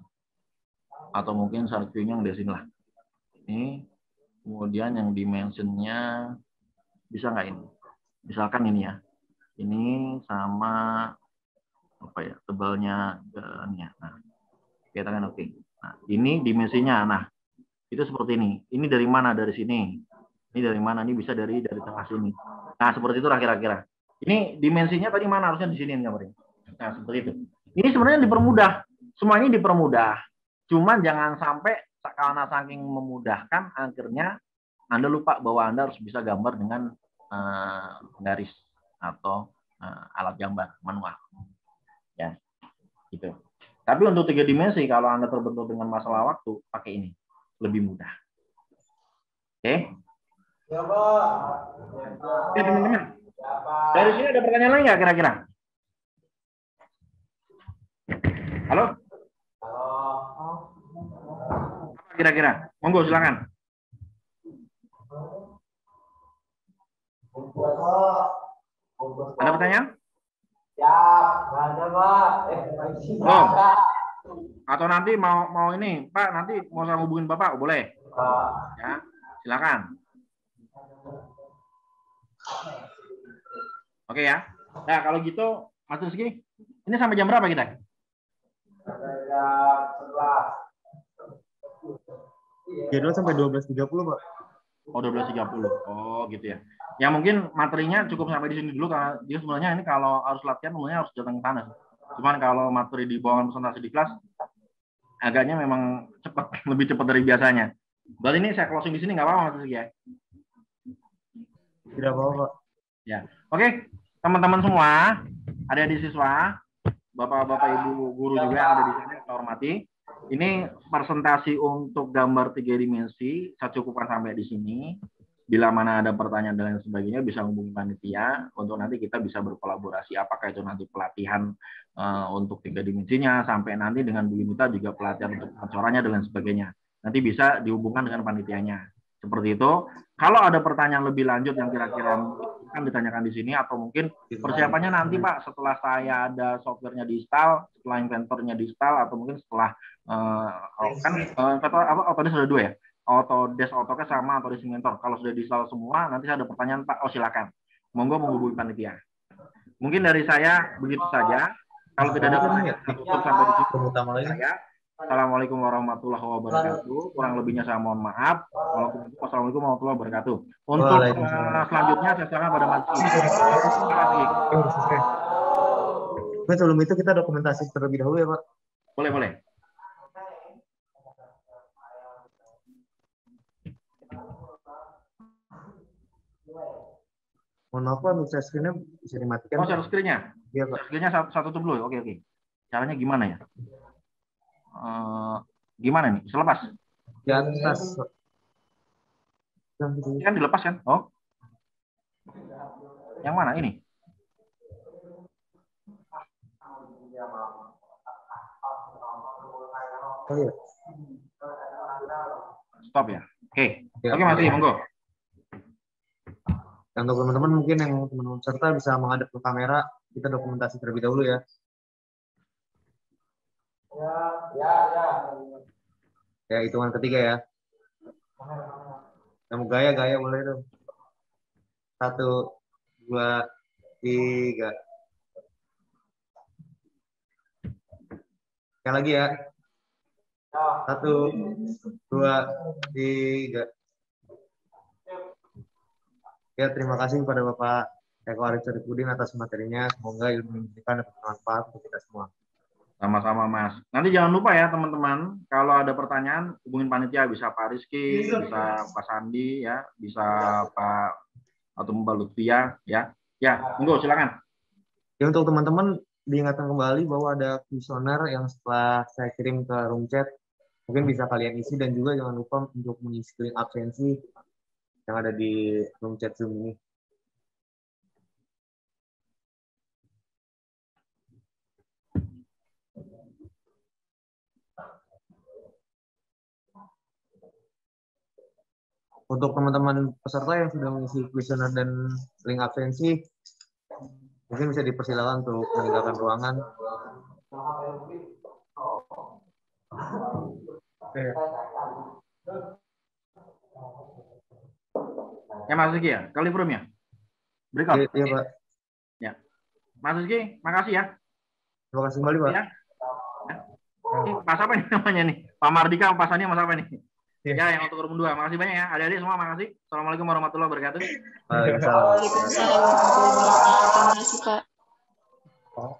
Atau mungkin select view-nya yang dari sini lah. Ini kemudian yang dimensionnya bisa nggak ini? Misalkan ini ya, ini sama apa ya tebalnya ini ya. Nah, kita kan oke. Nah, ini dimensinya. Nah, itu seperti ini. Ini dari mana? Dari sini. Ini dari mana? Ini bisa dari tengah sini. Nah, seperti itu kira-kira. Ini dimensinya tadi mana? Harusnya di sini gambarnya. Nah, seperti itu. Ini sebenarnya dipermudah. Semua ini dipermudah. Cuman jangan sampai karena saking memudahkan akhirnya Anda lupa bahwa Anda harus bisa gambar dengan garis atau alat gambar manual. Ya, gitu. Tapi untuk 3 dimensi kalau Anda terbentur dengan masalah waktu, pakai ini. Lebih mudah. Oke? Ya, Pak. Oke, teman-teman. Dari sini ada pertanyaan lain nggak kira-kira? Halo? Apa kira-kira? Monggo, silakan. Ada pertanyaan? Ya, ada Pak. Belum? Atau nanti mau ini, Pak, nanti mau saya hubungin Bapak, boleh? Ya, silakan. Oke ya. Nah, kalau gitu, Mas Rizky, ini sampai jam berapa kita? Jadwal sampai 12.30, Pak. Oh, 12.30. Oh, gitu ya. Ya mungkin materinya cukup sampai di sini dulu karena dia sebenarnya ini kalau harus latihan sebenarnya harus datang ke sana. Cuman kalau materi di bawah presentasi di kelas agaknya memang cepat, lebih cepat dari biasanya. Berarti ini saya closing di sini nggak apa-apa Mas Rizky ya? Tidak apa-apa, Pak. Ya. Oke, teman-teman semua, ada di siswa, Bapak-bapak Ibu guru juga yang ada di sini saya hormati. Ini presentasi untuk gambar 3 dimensi, saya cukupkan sampai di sini. Bila mana ada pertanyaan dan lain sebagainya bisa hubungi panitia untuk nanti kita bisa berkolaborasi apakah itu nanti pelatihan untuk 3 dimensinya sampai nanti dengan Bu Yunita juga pelatihan untuk pencorannya dan lain sebagainya. Nanti bisa dihubungkan dengan panitianya. Seperti itu. Kalau ada pertanyaan lebih lanjut yang kira-kira kan ditanyakan di sini atau mungkin persiapannya nanti Pak setelah saya ada softwarenya di-install, setelah inventornya di-install atau mungkin setelah kan inventor apa Autodesk sudah 2 ya? Autodesk AutoCAD sama Autodesk Inventor. Kalau sudah di-install semua, nanti saya ada pertanyaan Pak. Oh silakan. Monggo menghubungi panitia. Mungkin dari saya begitu saja. Kalau tidak ada pertanyaan, tutup sampai di situ. Saya. Assalamualaikum warahmatullahi wabarakatuh. Kurang lebihnya saya mohon maaf. Wassalamualaikum warahmatullahi wabarakatuh. Untuk selanjutnya saya serahkan pada Mas. Terima kasih. Mas, sebelum itu kita dokumentasi terlebih dahulu ya, Pak. Boleh. Mohon maaf, Pak, share screen-nya bisa dimatikan. Oh, share screen-nya? Iya, Pak. Share screen-nya satu tutup dulu. Oke. Caranya gimana ya? Gimana nih? Selepas? Di atas. Ini kan dilepas kan? Oh. Yang mana ini? Oh, iya. Stop ya? Oke, Mas, monggo. Untuk teman-teman mungkin yang teman-teman peserta bisa menghadap ke kamera, kita dokumentasi terlebih dahulu ya. Ya, hitungan ketiga ya. Kamu gaya boleh dong. 1, 2, 3. Sekali lagi ya. 1, 2, 3. Ya, terima kasih kepada Bapak Eko Arif Sarifudin atas materinya. Semoga ilmu yang diberikan dapat bermanfaat untuk kita semua. Sama-sama Mas. Nanti jangan lupa ya teman-teman, kalau ada pertanyaan hubungin panitia, bisa Pak Rizky, bisa Pak Sandi ya, bisa Pak atau Mbak Lutfia ya. Ya, monggo silakan. Ya, untuk teman-teman diingatkan kembali bahwa ada kuesioner yang setelah saya kirim ke room chat, mungkin bisa kalian isi, dan juga jangan lupa untuk mengisi link absensi yang ada di room chat Zoom ini. Untuk teman-teman peserta yang sudah mengisi kuesioner dan link absensi, mungkin bisa dipersilakan untuk meninggalkan ruangan. Ya Mas Rizky ya, kali room ya. Berikut. Iya Pak. Ya. Mas Rizky, makasih ya. Terima kasih kembali Pak. Ya. Mas apa nih namanya nih? Pak Mardika, Pak Sani, Mas apa nih? Ya, yang untuk room 2. Makasih banyak ya. Adik-adik semua makasih. Assalamualaikum warahmatullahi wabarakatuh. Waalaikumsalam. Waalaikumsalam warahmatullahi wabarakatuh. Terima kasih Kak.